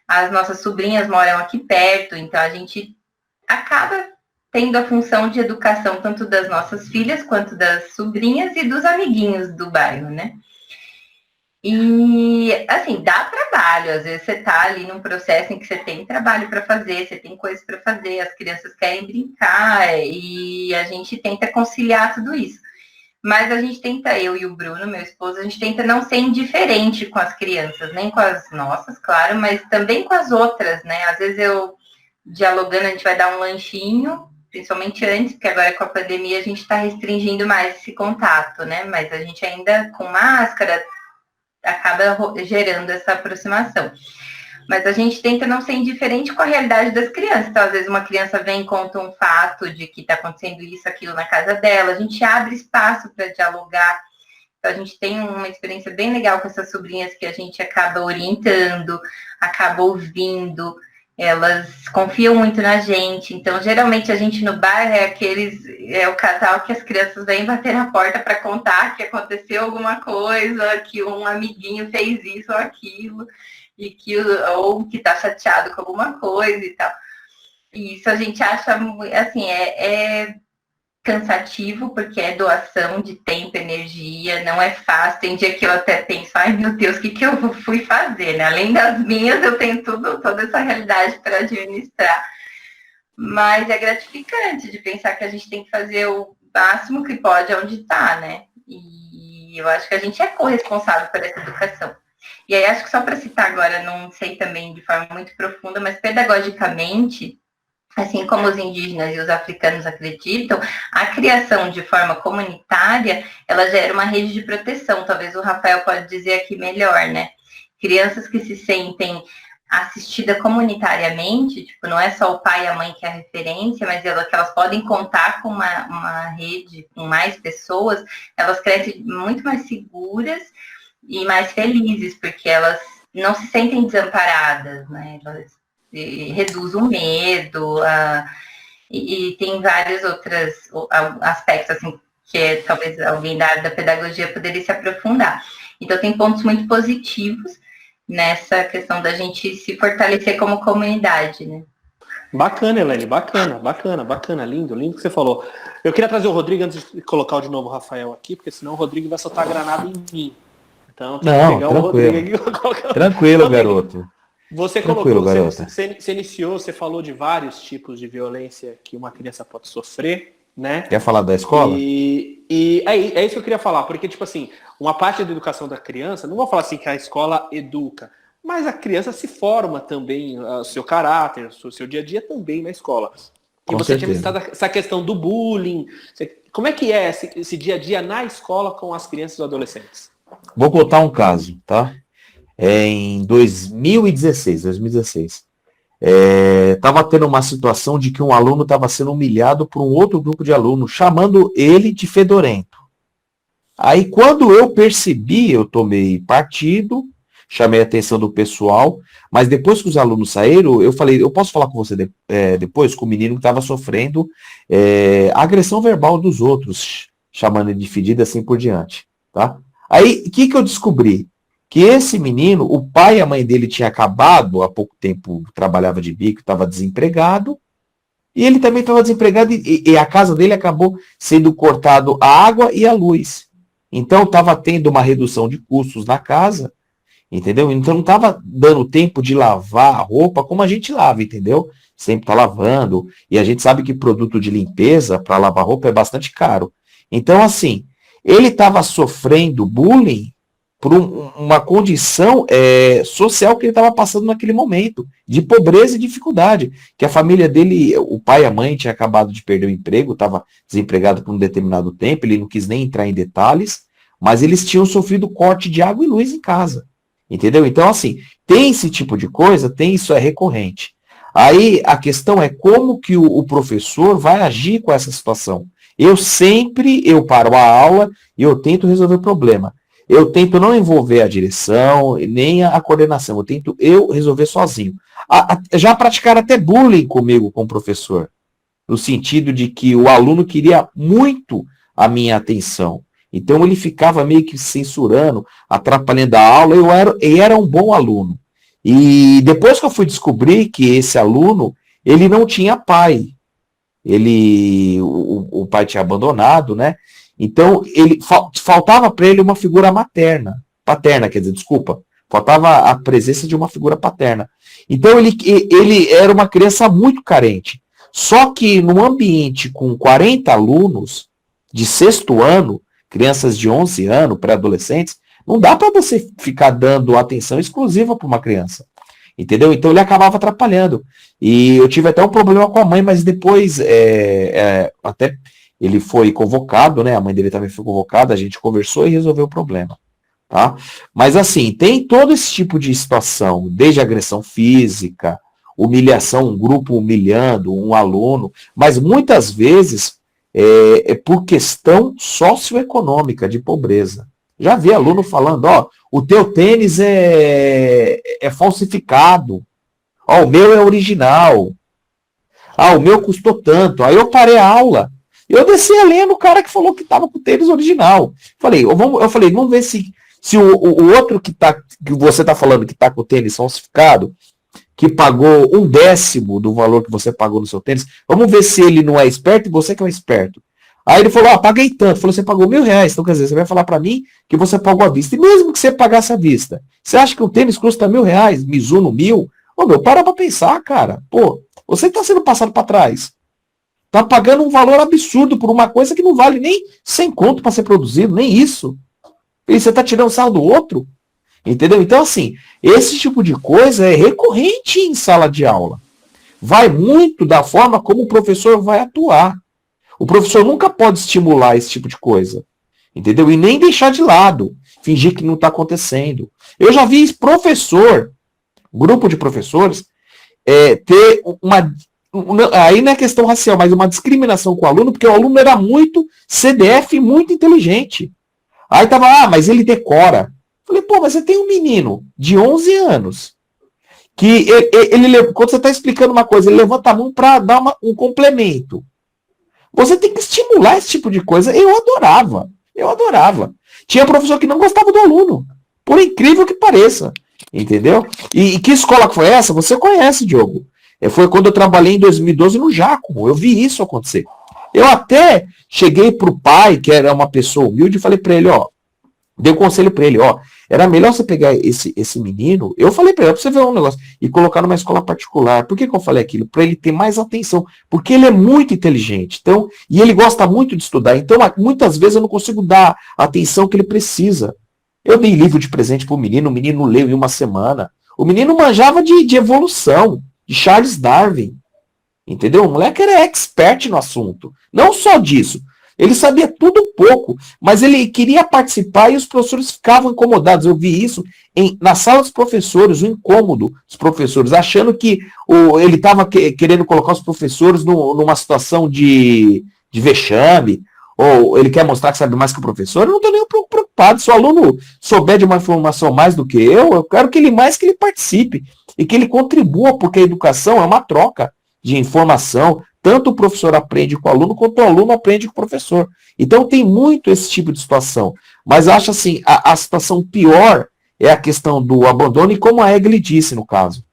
As nossas sobrinhas moram aqui perto, então a gente acaba tendo a função de educação tanto das nossas filhas quanto das sobrinhas e dos amiguinhos do bairro, né? E, assim, dá trabalho. Às vezes você tá ali num processo em que você tem trabalho para fazer, você tem coisas para fazer, as crianças querem brincar e a gente tenta conciliar tudo isso. Mas a gente tenta, eu e o Bruno, meu esposo, a gente tenta não ser indiferente com as crianças, nem com as nossas, claro, mas também com as outras, né? Às vezes dialogando, a gente vai dar um lanchinho, principalmente antes, porque agora com a pandemia a gente está restringindo mais esse contato, né? Mas a gente ainda com máscara acaba gerando essa aproximação. Mas a gente tenta não ser indiferente com a realidade das crianças. Então, às vezes, uma criança vem e conta um fato de que está acontecendo isso, aquilo na casa dela. A gente abre espaço para dialogar. Então, a gente tem uma experiência bem legal com essas sobrinhas que a gente acaba orientando, acaba ouvindo. Elas confiam muito na gente. Então, geralmente, a gente no bairro é o casal que as crianças vêm bater na porta para contar que aconteceu alguma coisa, que um amiguinho fez isso ou aquilo, ou que está chateado com alguma coisa e tal. E isso a gente acha, assim, é cansativo, porque é doação de tempo, energia, não é fácil. Tem dia que eu até penso, ai meu Deus, o que eu fui fazer, né? Além das minhas, eu tenho toda essa realidade para administrar. Mas é gratificante de pensar que a gente tem que fazer o máximo que pode onde está, né? E eu acho que a gente é corresponsável por essa educação. E aí, acho que só para citar agora, não sei também de forma muito profunda, mas pedagogicamente, assim como os indígenas e os africanos acreditam, a criação de forma comunitária, ela gera uma rede de proteção. Talvez o Rafael pode dizer aqui melhor, né? Crianças que se sentem assistidas comunitariamente, tipo, não é só o pai e a mãe que é a referência, mas que elas podem contar com uma rede, com mais pessoas, elas crescem muito mais seguras e mais felizes, porque elas não se sentem desamparadas, né? Elas reduz o medo, e tem vários outros aspectos, assim, que talvez alguém da área da pedagogia poderia se aprofundar. Então, tem pontos muito positivos nessa questão da gente se fortalecer como comunidade, né? Bacana, Elaine, bacana, lindo que você falou. Eu queria trazer o Rodrigo antes de colocar de novo o Rafael aqui, porque senão o Rodrigo vai soltar a granada em mim. Então, tem que pegar o Rodrigo aqui. Tranquilo, garoto. Você colocou, você iniciou, você falou de vários tipos de violência que uma criança pode sofrer, né? Quer falar da escola? E é isso que eu queria falar, porque, tipo assim, uma parte da educação da criança, não vou falar assim que a escola educa, mas a criança se forma também, o seu caráter, o seu dia a dia também na escola. E você tinha citado essa questão do bullying. Como é que é esse dia a dia na escola com as crianças e adolescentes? Vou contar um caso, tá? Em 2016, estava tendo uma situação de que um aluno estava sendo humilhado por um outro grupo de alunos, chamando ele de fedorento. Aí, quando eu percebi, eu tomei partido, chamei a atenção do pessoal, mas depois que os alunos saíram, eu falei, eu posso falar com você depois, com o menino que estava sofrendo agressão verbal dos outros, chamando ele de fedido, assim por diante, tá? Aí, o que eu descobri? Que esse menino, o pai e a mãe dele tinham acabado, há pouco tempo trabalhava de bico, estava desempregado, e ele também estava desempregado, e a casa dele acabou sendo cortado a água e a luz. Então estava tendo uma redução de custos na casa, entendeu? Então não estava dando tempo de lavar a roupa como a gente lava, entendeu? Sempre está lavando, e a gente sabe que produto de limpeza para lavar roupa é bastante caro. Então, assim, ele estava sofrendo bullying por uma condição social que ele estava passando naquele momento, de pobreza e dificuldade, que a família dele, o pai e a mãe tinham acabado de perder o emprego, estava desempregado por um determinado tempo, ele não quis nem entrar em detalhes, mas eles tinham sofrido corte de água e luz em casa. Entendeu? Então, assim, tem esse tipo de coisa, tem isso, é recorrente. Aí a questão é como que o professor vai agir com essa situação. Eu paro a aula e eu tento resolver o problema. Eu tento não envolver a direção, nem a coordenação. Eu tento resolver sozinho. Já praticaram até bullying comigo, com o professor. No sentido de que o aluno queria muito a minha atenção. Então ele ficava meio que censurando, atrapalhando a aula, eu era um bom aluno. E depois que eu fui descobrir que esse aluno, ele não tinha pai. O pai tinha abandonado, né? Então, faltava para ele uma figura paterna, quer dizer, desculpa, faltava a presença de uma figura paterna. Então, ele era uma criança muito carente. Só que num ambiente com 40 alunos de 6º ano, crianças de 11 anos, pré-adolescentes, não dá para você ficar dando atenção exclusiva para uma criança. Entendeu? Então ele acabava atrapalhando. E eu tive até um problema com a mãe, mas depois até ele foi convocado, né? A mãe dele também foi convocada, a gente conversou e resolveu o problema. Tá? Mas assim, tem todo esse tipo de situação, desde agressão física, humilhação, um grupo humilhando um aluno, mas muitas vezes é por questão socioeconômica, de pobreza. Já vi aluno falando, o teu tênis é falsificado, o meu é original, o meu custou tanto, aí eu parei a aula, eu desci a lenha no cara que falou que estava com o tênis original. Eu falei, vamos ver se o outro que você está falando que está com o tênis falsificado, que pagou 1/10 do valor que você pagou no seu tênis, vamos ver se ele não é esperto e você que é esperto. Aí ele falou, paguei tanto. Falou, você pagou R$1.000. Então, quer dizer, você vai falar para mim que você pagou à vista. E mesmo que você pagasse à vista, você acha que o tênis custa R$1.000? Mizuno 1.000? Para pra pensar, cara. Pô, você que tá sendo passado para trás. Tá pagando um valor absurdo por uma coisa que não vale nem 100 conto para ser produzido, nem isso. E você tá tirando sarro do outro. Entendeu? Então, assim, esse tipo de coisa é recorrente em sala de aula. Vai muito da forma como o professor vai atuar. O professor nunca pode estimular esse tipo de coisa, entendeu? E nem deixar de lado, fingir que não está acontecendo. Eu já vi grupo de professores, ter aí não é questão racial, mas uma discriminação com o aluno, porque o aluno era muito CDF e muito inteligente. Aí tava, mas ele decora. Falei, mas você tem um menino de 11 anos, que quando você está explicando uma coisa, ele levanta a mão para dar um complemento. Você tem que estimular esse tipo de coisa. Eu adorava. Tinha professor que não gostava do aluno, por incrível que pareça, entendeu? E que escola foi essa? Você conhece, Diogo. Foi quando eu trabalhei em 2012 no Giacomo, eu vi isso acontecer. Eu até cheguei para o pai, que era uma pessoa humilde, e falei para ele, dei um conselho para ele, era melhor você pegar esse menino, eu falei para ele, pra você ver um negócio, e colocar numa escola particular. Por que eu falei aquilo? Para ele ter mais atenção, porque ele é muito inteligente, então, e ele gosta muito de estudar, então muitas vezes eu não consigo dar a atenção que ele precisa. Eu dei livro de presente pro menino, o menino leu em uma semana, o menino manjava de evolução, de Charles Darwin, entendeu? O moleque era expert no assunto, não só disso. Ele sabia tudo um pouco, mas ele queria participar e os professores ficavam incomodados. Eu vi isso na sala dos professores, o incômodo dos professores, achando que ele estava querendo colocar os professores numa situação de vexame, ou ele quer mostrar que sabe mais que o professor. Eu não estou nem um pouco preocupado. Se o aluno souber de uma informação mais do que eu quero que ele participe e que ele contribua, porque a educação é uma troca de informação. Tanto o professor aprende com o aluno, quanto o aluno aprende com o professor. Então tem muito esse tipo de situação. Mas acho assim, a situação pior é a questão do abandono, e como a Egli disse no caso.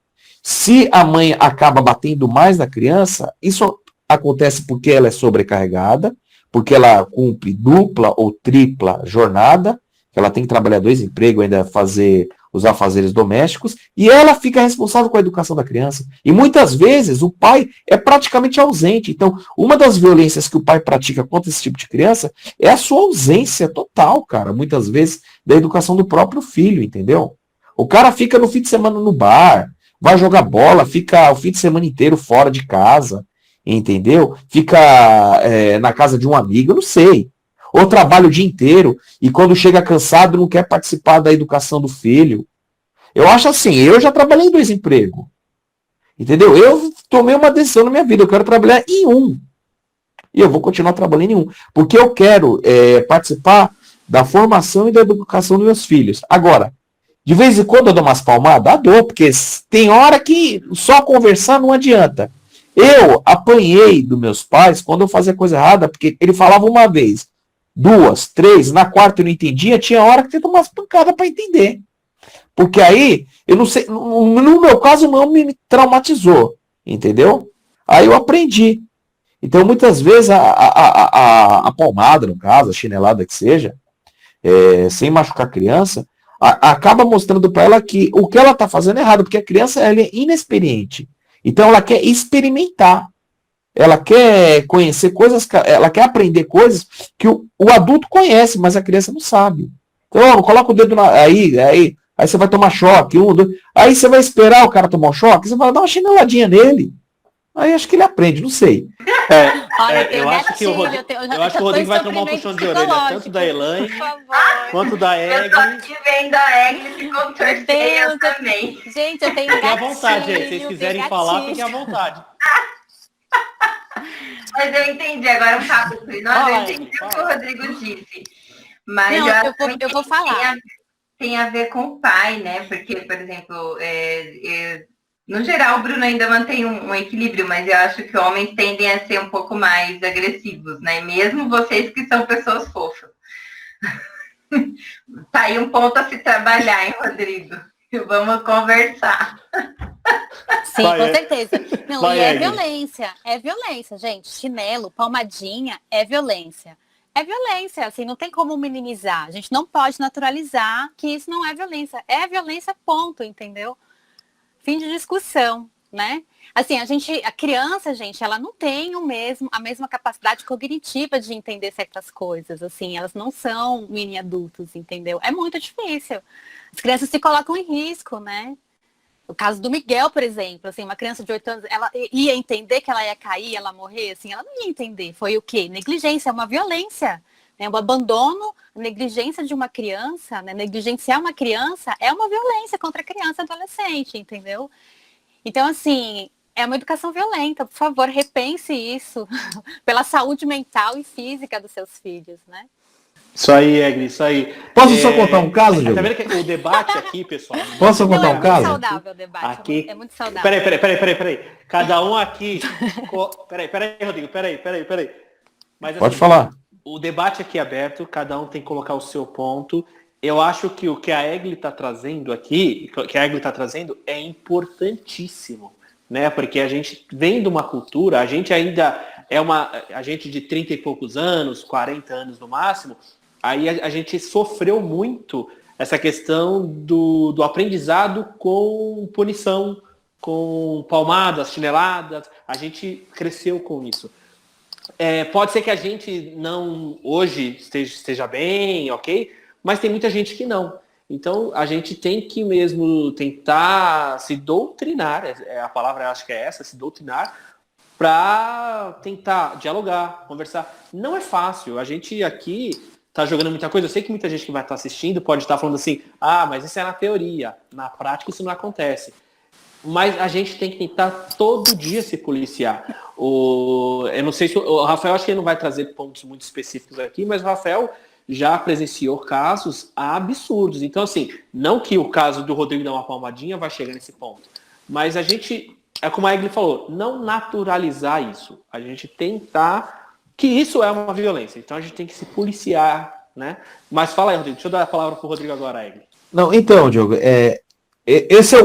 Se a mãe acaba batendo mais na criança, isso acontece porque ela é sobrecarregada, porque ela cumpre dupla ou tripla jornada, que ela tem que trabalhar 2 empregos, ainda fazer os afazeres domésticos, e ela fica responsável com a educação da criança. E muitas vezes o pai é praticamente ausente. Então, uma das violências que o pai pratica contra esse tipo de criança é a sua ausência total, cara, muitas vezes, da educação do próprio filho, entendeu? O cara fica no fim de semana no bar, vai jogar bola, fica o fim de semana inteiro fora de casa, entendeu? Fica na casa de um amigo, eu não sei. Ou trabalha o dia inteiro e quando chega cansado não quer participar da educação do filho. Eu acho assim, eu já trabalhei em 2 empregos. Entendeu? Eu tomei uma decisão na minha vida, eu quero trabalhar em um. E eu vou continuar trabalhando em um. Porque eu quero participar da formação e da educação dos meus filhos. Agora, de vez em quando eu dou umas palmadas? Dou, porque tem hora que só conversar não adianta. Eu apanhei dos meus pais quando eu fazia coisa errada, porque ele falava uma vez, 2, 3, na quarta eu não entendia, tinha hora que tinha que tomar umas pancadas para entender. Porque aí, eu não sei, no meu caso não me traumatizou, entendeu? Aí eu aprendi. Então, muitas vezes, a palmada, no caso, a chinelada que seja, sem machucar a criança, acaba mostrando para ela que o que ela está fazendo é errado, porque a criança ela é inexperiente. Então, ela quer experimentar. Ela quer conhecer coisas, ela quer aprender coisas que o adulto conhece, mas a criança não sabe. Então, coloca o dedo aí você vai tomar choque, 1, 2, aí você vai esperar o cara tomar um choque, você vai dar uma chineladinha nele. Aí acho que ele aprende, não sei. Eu acho que o Rodrigo vai tomar um puxão de orelha, tanto da Elaine, quanto da Egli. Eu tô aqui vendo a Egli se contorcer também. Gente, eu tenho Fiquem à vontade, gente. Se vocês quiserem falar, fiquem à vontade. Mas eu entendi agora um rápido. Não, eu entendi o que o Rodrigo disse. Mas não, eu vou falar. Tem a ver com o pai, né? Porque, por exemplo, no geral, o Bruno ainda mantém um equilíbrio, mas eu acho que homens tendem a ser um pouco mais agressivos, né? Mesmo vocês que são pessoas fofas. Tá aí um ponto a se trabalhar, hein, Rodrigo? Vamos conversar. Sim, com certeza. Não, e é violência, gente. Chinelo, palmadinha, é violência. É violência, assim, não tem como minimizar. A gente não pode naturalizar que isso não é violência. É violência, ponto, entendeu? Fim de discussão, né? Assim, a criança, gente, ela não tem a mesma capacidade cognitiva de entender certas coisas, assim, elas não são mini adultos, entendeu? É muito difícil. As crianças se colocam em risco, né? O caso do Miguel, por exemplo, assim, uma criança de 8 anos, ela ia entender que ela ia cair, ela morrer, assim, ela não ia entender. Foi o quê? Negligência, uma violência, né? O abandono, a negligência de uma criança, né? Negligenciar uma criança é uma violência contra a criança e adolescente, entendeu? Então, assim, é uma educação violenta. Por favor, repense isso pela saúde mental e física dos seus filhos, né? Isso aí, Egli, isso aí. Posso só contar um caso, Diogo? Tá vendo que o debate aqui, pessoal... Posso só contar um caso? É muito saudável o debate, aqui... é muito saudável. Peraí. Cada um aqui... Peraí, Rodrigo, peraí. Mas, assim, pode falar. O debate aqui é aberto, cada um tem que colocar o seu ponto. Eu acho que o que a Egli está trazendo aqui, é importantíssimo, né? Porque a gente vem de uma cultura, a gente ainda a gente de 30 e poucos anos, 40 anos no máximo, aí a gente sofreu muito essa questão do aprendizado com punição, com palmadas, chineladas, a gente cresceu com isso. Pode ser que a gente não hoje esteja bem, ok? Mas tem muita gente que não. Então, a gente tem que mesmo tentar se doutrinar, a palavra acho que é essa, se doutrinar, para tentar dialogar, conversar. Não é fácil. A gente aqui está jogando muita coisa. Eu sei que muita gente que vai estar assistindo pode estar falando assim, mas isso é na teoria. Na prática isso não acontece. Mas a gente tem que tentar todo dia se policiar. Eu não sei se o Rafael, acho que ele não vai trazer pontos muito específicos aqui, mas o Rafael já presenciou casos absurdos. Então, assim, não que o caso do Rodrigo dar uma palmadinha vai chegar nesse ponto. Mas a gente, como a Egli falou, não naturalizar isso. A gente tentar que isso é uma violência. Então a gente tem que se policiar, né? Mas fala aí, Rodrigo. Deixa eu dar a palavra pro Rodrigo agora, Egli. Não, então, Diogo, esse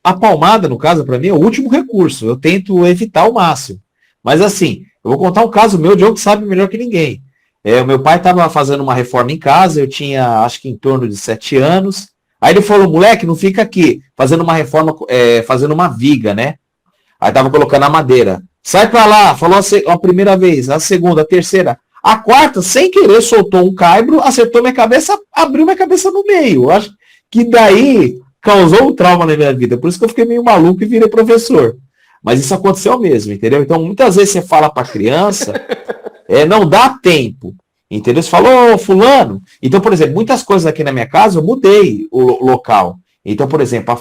a palmada, no caso, para mim, é o último recurso. Eu tento evitar ao máximo. Mas assim, eu vou contar um caso meu, o Diogo sabe melhor que ninguém. O meu pai estava fazendo uma reforma em casa, eu tinha, acho que em torno de 7 anos. Aí ele falou, moleque, não fica aqui, fazendo uma reforma, fazendo uma viga, né? Aí tava colocando a madeira. Sai pra lá, falou a primeira vez, a segunda, a terceira. A quarta, sem querer, soltou um caibro, acertou minha cabeça, abriu minha cabeça no meio. Eu acho que daí causou um trauma na minha vida. Por isso que eu fiquei meio maluco e virei professor. Mas isso aconteceu mesmo, entendeu? Então, muitas vezes você fala pra criança... não dá tempo, entendeu? Você falou, fulano. Então, por exemplo, muitas coisas aqui na minha casa eu mudei o local. Então, por exemplo,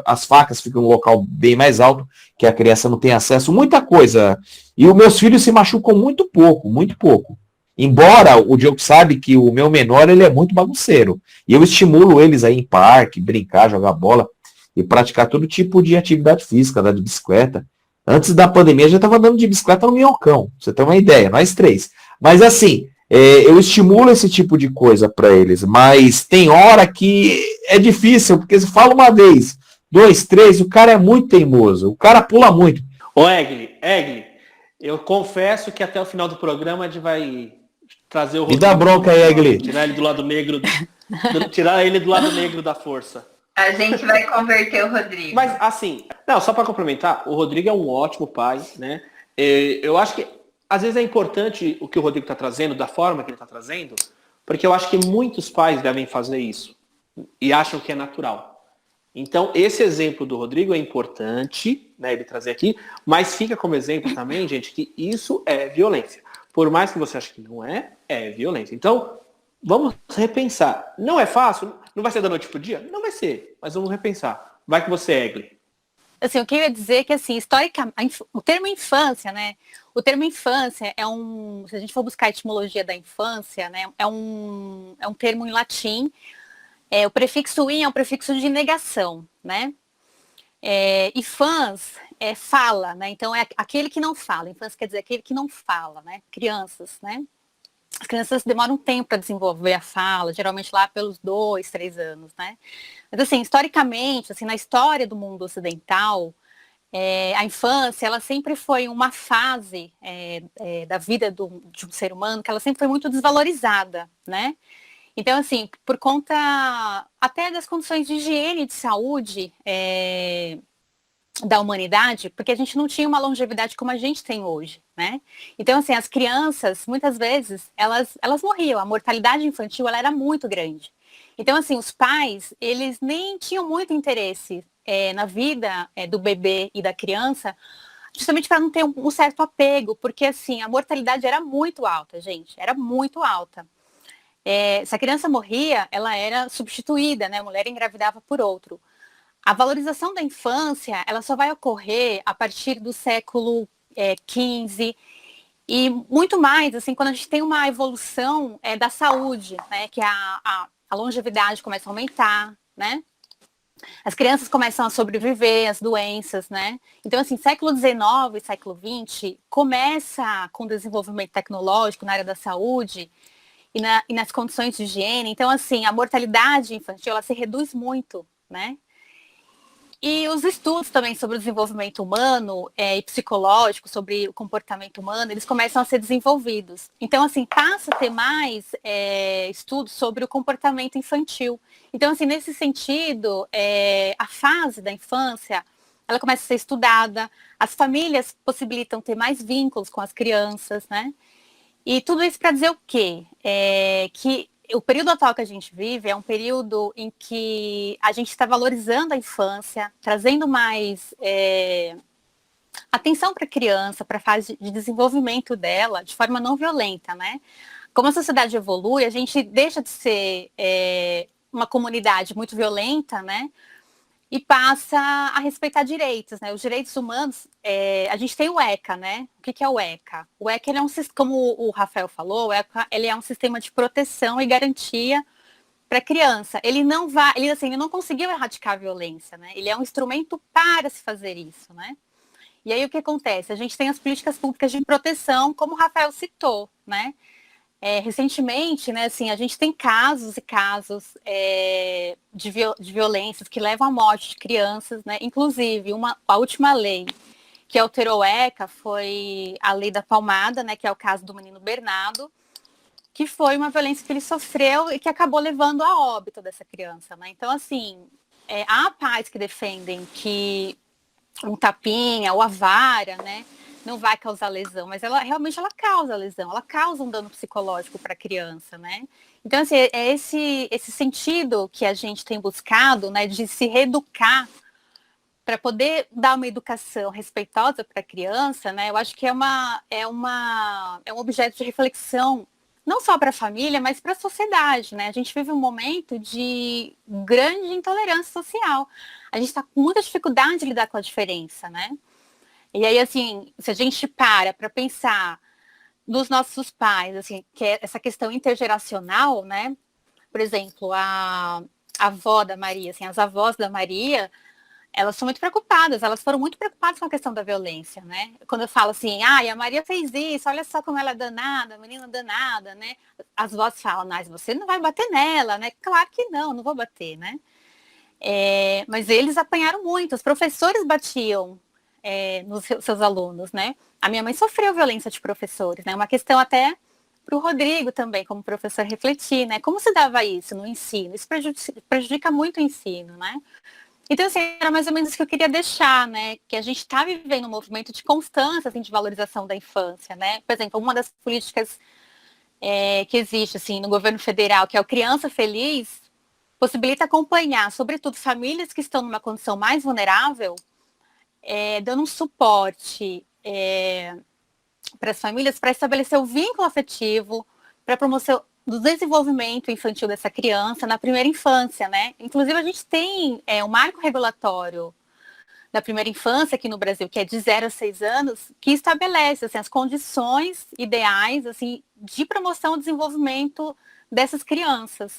as facas ficam em um local bem mais alto, que a criança não tem acesso, muita coisa. E os meus filhos se machucam muito pouco, muito pouco. Embora o Diogo sabe que o meu menor, ele é muito bagunceiro. E eu estimulo eles aí em parque, brincar, jogar bola e praticar todo tipo de atividade física, andar de bicicleta. Antes da pandemia, já estava andando de bicicleta no Minhocão, pra você ter uma ideia, nós três. Mas assim, eu estimulo esse tipo de coisa para eles, mas tem hora que é difícil, porque você fala uma vez, dois, três, o cara é muito teimoso, o cara pula muito. Ô, Egli, eu confesso que até o final do programa a gente vai trazer o Me dá bronca aí, Egli. tirar ele do lado negro, tirar ele do lado negro da força. A gente vai converter o Rodrigo. Mas assim, não, só para complementar, o Rodrigo é um ótimo pai, né? Eu acho que às vezes é importante o que o Rodrigo está trazendo, da forma que ele está trazendo, porque eu acho que muitos pais devem fazer isso e acham que é natural. Então, esse exemplo do Rodrigo é importante, né, ele trazer aqui, mas fica como exemplo também, gente, que isso é violência. Por mais que você ache que não é, é violência. Então, vamos repensar. Não é fácil? Não vai ser da noite pro dia? Não vai ser, mas vamos repensar. Vai que você é, Egli. Assim, o que eu ia dizer é que, assim, historicamente, o termo infância, né? O termo infância é se a gente for buscar a etimologia da infância, né? É um termo em latim. O prefixo in é um prefixo de negação, né? E fãs fala, né? Então é aquele que não fala. Infância quer dizer aquele que não fala, né? Crianças, né? As crianças demoram um tempo para desenvolver a fala, geralmente lá pelos 2, 3 anos, né? Mas assim, historicamente, assim, na história do mundo ocidental, a infância, ela sempre foi uma fase da vida de um ser humano que ela sempre foi muito desvalorizada, né? Então, assim, por conta até das condições de higiene e de saúde da humanidade, porque a gente não tinha uma longevidade como a gente tem hoje, né? Então, assim, as crianças, muitas vezes, elas morriam. A mortalidade infantil, ela era muito grande. Então, assim, os pais, eles nem tinham muito interesse na vida do bebê e da criança, justamente para não ter um certo apego, porque, assim, a mortalidade era muito alta, gente, era muito alta. Se a criança morria, ela era substituída, né? A mulher engravidava por outro. A valorização da infância, ela só vai ocorrer a partir do século XV e muito mais, assim, quando a gente tem uma evolução da saúde, né? Que a longevidade começa a aumentar, né? As crianças começam a sobreviver às doenças, né? Então, assim, século XIX e século XX começa com o desenvolvimento tecnológico na área da saúde e nas condições de higiene. Então, assim, a mortalidade infantil, ela se reduz muito, né? E os estudos também sobre o desenvolvimento humano e psicológico, sobre o comportamento humano, eles começam a ser desenvolvidos. Então, assim, passa a ter mais estudos sobre o comportamento infantil. Então, assim, nesse sentido, a fase da infância, ela começa a ser estudada, as famílias possibilitam ter mais vínculos com as crianças, né? E tudo isso para dizer o quê? Que o período atual que a gente vive é um período em que a gente está valorizando a infância, trazendo mais atenção para a criança, para a fase de desenvolvimento dela, de forma não violenta, né? Como a sociedade evolui, a gente deixa de ser uma comunidade muito violenta, né? E passa a respeitar direitos, né? Os direitos humanos, a gente tem o ECA, né? O que é o ECA? O ECA, ele é como o Rafael falou, ele é um sistema de proteção e garantia para a criança. Ele não conseguiu erradicar a violência, né? Ele é um instrumento para se fazer isso, né? E aí o que acontece? A gente tem as políticas públicas de proteção, como o Rafael citou, né? Recentemente, né, assim, a gente tem casos e casos de violências que levam à morte de crianças, né? Inclusive, a última lei que alterou o ECA foi a lei da palmada, né, que é o caso do menino Bernardo, que foi uma violência que ele sofreu e que acabou levando a óbito dessa criança, né? Então, assim, há pais que defendem que um tapinha ou a vara, né, não vai causar lesão, mas ela realmente causa lesão, ela causa um dano psicológico para a criança, né? Então, assim, é esse sentido que a gente tem buscado, né, de se reeducar para poder dar uma educação respeitosa para a criança, né? Eu acho que é um objeto de reflexão não só para a família, mas para a sociedade, né? A gente vive um momento de grande intolerância social. A gente está com muita dificuldade de lidar com a diferença, né? E aí, assim, se a gente para pensar nos nossos pais, assim, que é essa questão intergeracional, né? Por exemplo, a avó da Maria, assim, as avós da Maria, elas são muito preocupadas, elas foram muito preocupadas com a questão da violência, né? Quando eu falo assim, a Maria fez isso, olha só como ela é danada, menina danada, né? As vós falam, mas você não vai bater nela, né? Claro que não vou bater, né? Mas eles apanharam muito, os professores batiam nos seus alunos, né? A minha mãe sofreu violência de professores, né? Uma questão até para o Rodrigo também, como professor, refletir, né? Como se dava isso no ensino? Isso prejudica muito o ensino, né? Então, assim, era mais ou menos isso que eu queria deixar, né? Que a gente está vivendo um movimento de constância, assim, de valorização da infância, né? Por exemplo, uma das políticas que existe, assim, no governo federal, que é o Criança Feliz, possibilita acompanhar, sobretudo, famílias que estão numa condição mais vulnerável, dando um suporte para as famílias, para estabelecer o vínculo afetivo, para promover do desenvolvimento infantil dessa criança na primeira infância, né? Inclusive, a gente tem um marco regulatório da primeira infância aqui no Brasil, que é de 0 a 6 anos, que estabelece assim, as condições ideais assim, de promoção e desenvolvimento dessas crianças.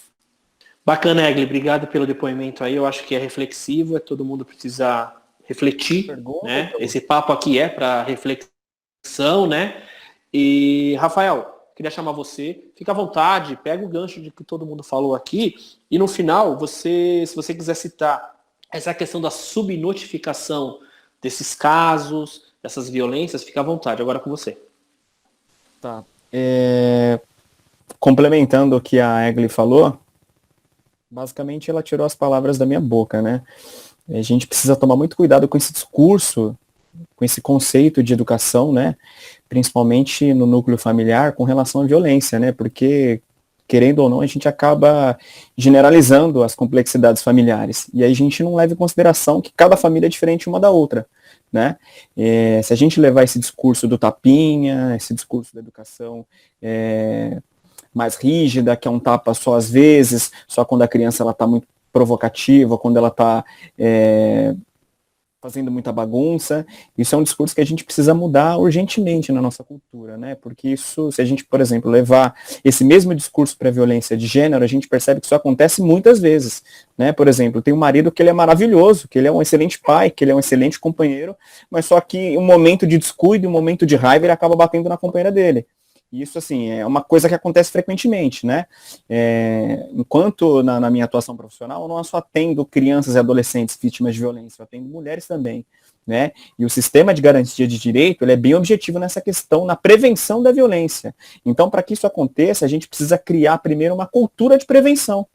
Bacana, Egli, obrigado pelo depoimento aí, eu acho que é reflexivo, todo mundo precisa refletir, né? Esse papo aqui é para reflexão, né? E, Rafael, queria chamar você, fica à vontade, pega o gancho de que todo mundo falou aqui, e no final, se você quiser citar essa questão da subnotificação desses casos, dessas violências, fica à vontade, agora com você. Tá. Complementando o que a Egli falou, basicamente ela tirou as palavras da minha boca, né? A gente precisa tomar muito cuidado com esse discurso, com esse conceito de educação, né? Principalmente no núcleo familiar, com relação à violência, né? Porque, querendo ou não, a gente acaba generalizando as complexidades familiares. E aí a gente não leva em consideração que cada família é diferente uma da outra, né? Se a gente levar esse discurso do tapinha, esse discurso da educação mais rígida, que é um tapa só às vezes, só quando a criança ela está muito provocativa, quando ela está fazendo muita bagunça, isso é um discurso que a gente precisa mudar urgentemente na nossa cultura, né? Porque isso, se a gente, por exemplo, levar esse mesmo discurso para a violência de gênero, a gente percebe que isso acontece muitas vezes, né? Por exemplo, tem um marido que ele é maravilhoso, que ele é um excelente pai, que ele é um excelente companheiro, mas só que um momento de descuido, um momento de raiva, ele acaba batendo na companheira dele. Isso, assim, é uma coisa que acontece frequentemente, né? Enquanto na minha atuação profissional, eu não só atendo crianças e adolescentes vítimas de violência, eu atendo mulheres também, né? E o sistema de garantia de direito, ele é bem objetivo nessa questão, na prevenção da violência. Então, para que isso aconteça, a gente precisa criar primeiro uma cultura de prevenção,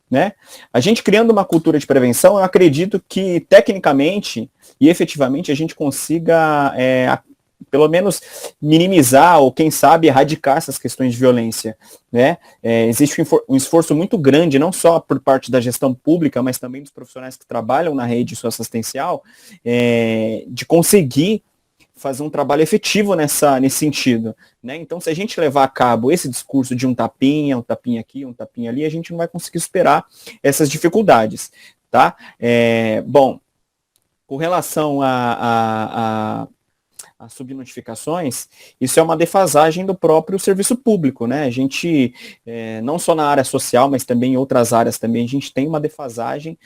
né? A gente criando uma cultura de prevenção, eu acredito que, tecnicamente e efetivamente, a gente consiga pelo menos minimizar ou, quem sabe, erradicar essas questões de violência, né? Existe um esforço muito grande, não só por parte da gestão pública, mas também dos profissionais que trabalham na rede socioassistencial, de conseguir fazer um trabalho efetivo nesse sentido, né? Então, se a gente levar a cabo esse discurso de um tapinha aqui, um tapinha ali, a gente não vai conseguir superar essas dificuldades, tá? Bom, com relação as subnotificações, isso é uma defasagem do próprio serviço público, né? A gente, não só na área social, mas também em outras áreas também, a gente tem uma defasagem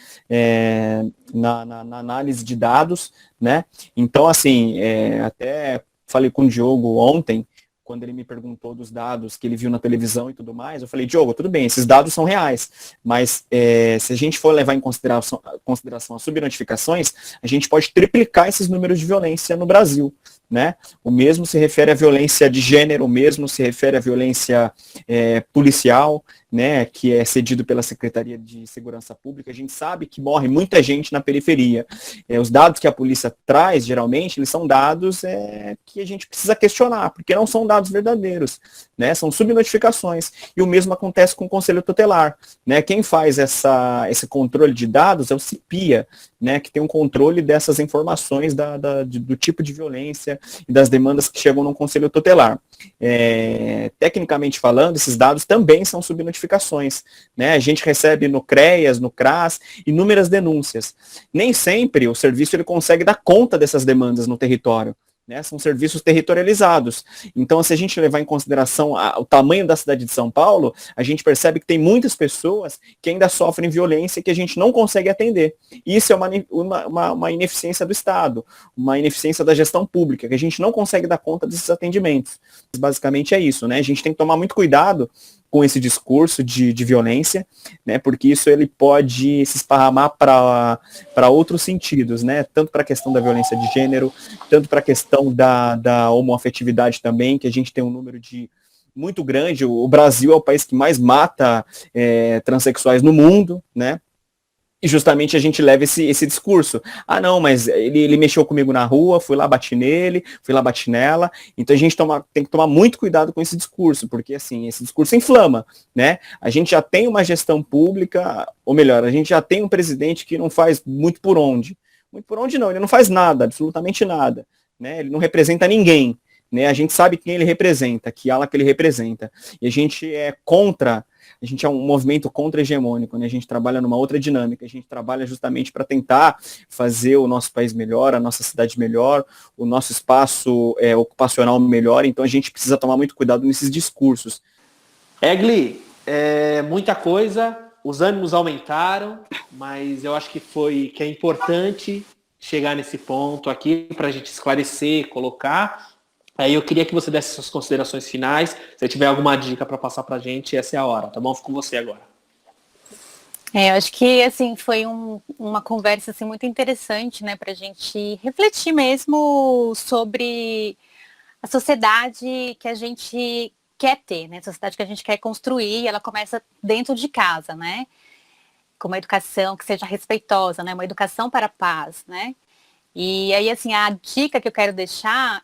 na análise de dados, né? Então, assim, até falei com o Diogo ontem, quando ele me perguntou dos dados que ele viu na televisão e tudo mais, eu falei, Diogo, tudo bem, esses dados são reais, mas se a gente for levar em consideração as subnotificações, a gente pode triplicar esses números de violência no Brasil, né? O mesmo se refere à violência de gênero, o mesmo se refere à violência policial, né, que é cedido pela Secretaria de Segurança Pública, a gente sabe que morre muita gente na periferia. Os dados que a polícia traz, geralmente, eles são dados que a gente precisa questionar, porque não são dados verdadeiros, né, são subnotificações. E o mesmo acontece com o Conselho Tutelar, né, quem faz esse controle de dados é o CIPIA, né, que tem um controle dessas informações do tipo de violência e das demandas que chegam no Conselho Tutelar. Tecnicamente falando, esses dados também são subnotificações, né? A gente recebe no CREAS, no CRAS, inúmeras denúncias. Nem sempre o serviço ele consegue dar conta dessas demandas no território, né? São serviços territorializados. Então, se a gente levar em consideração o tamanho da cidade de São Paulo, a gente percebe que tem muitas pessoas que ainda sofrem violência que a gente não consegue atender. Isso é uma ineficiência do Estado, uma ineficiência da gestão pública, que a gente não consegue dar conta desses atendimentos. Basicamente é isso, né? A gente tem que tomar muito cuidado com esse discurso de violência, né, porque isso ele pode se esparramar para outros sentidos, né, tanto para a questão da violência de gênero, tanto para a questão da homoafetividade também, que a gente tem um número muito grande. O Brasil é o país que mais mata transexuais no mundo, né, e justamente a gente leva esse discurso. Ah, não, mas ele mexeu comigo na rua, fui lá, bati nele, fui lá, bati nela. Então a gente tem que tomar muito cuidado com esse discurso, porque assim, esse discurso inflama, né? A gente já tem uma gestão pública, ou melhor, a gente já tem um presidente que não faz muito por onde. Muito por onde não, ele não faz nada, absolutamente nada, né? Ele não representa ninguém, né? A gente sabe quem ele representa, que ala que ele representa. E a gente a gente é um movimento contra-hegemônico, né? A gente trabalha numa outra dinâmica, a gente trabalha justamente para tentar fazer o nosso país melhor, a nossa cidade melhor, o nosso espaço ocupacional melhor, então a gente precisa tomar muito cuidado nesses discursos. Egli, muita coisa, os ânimos aumentaram, mas eu acho que é importante chegar nesse ponto aqui para a gente esclarecer, colocar. Aí eu queria que você desse suas considerações finais. Se tiver alguma dica para passar para a gente, essa é a hora, tá bom? Fico com você agora. Eu acho que assim foi uma conversa assim, muito interessante, né, para a gente refletir mesmo sobre a sociedade que a gente quer ter, né? A sociedade que a gente quer construir, ela começa dentro de casa, né? Com uma educação que seja respeitosa, né? Uma educação para a paz, né? E aí, assim, a dica que eu quero deixar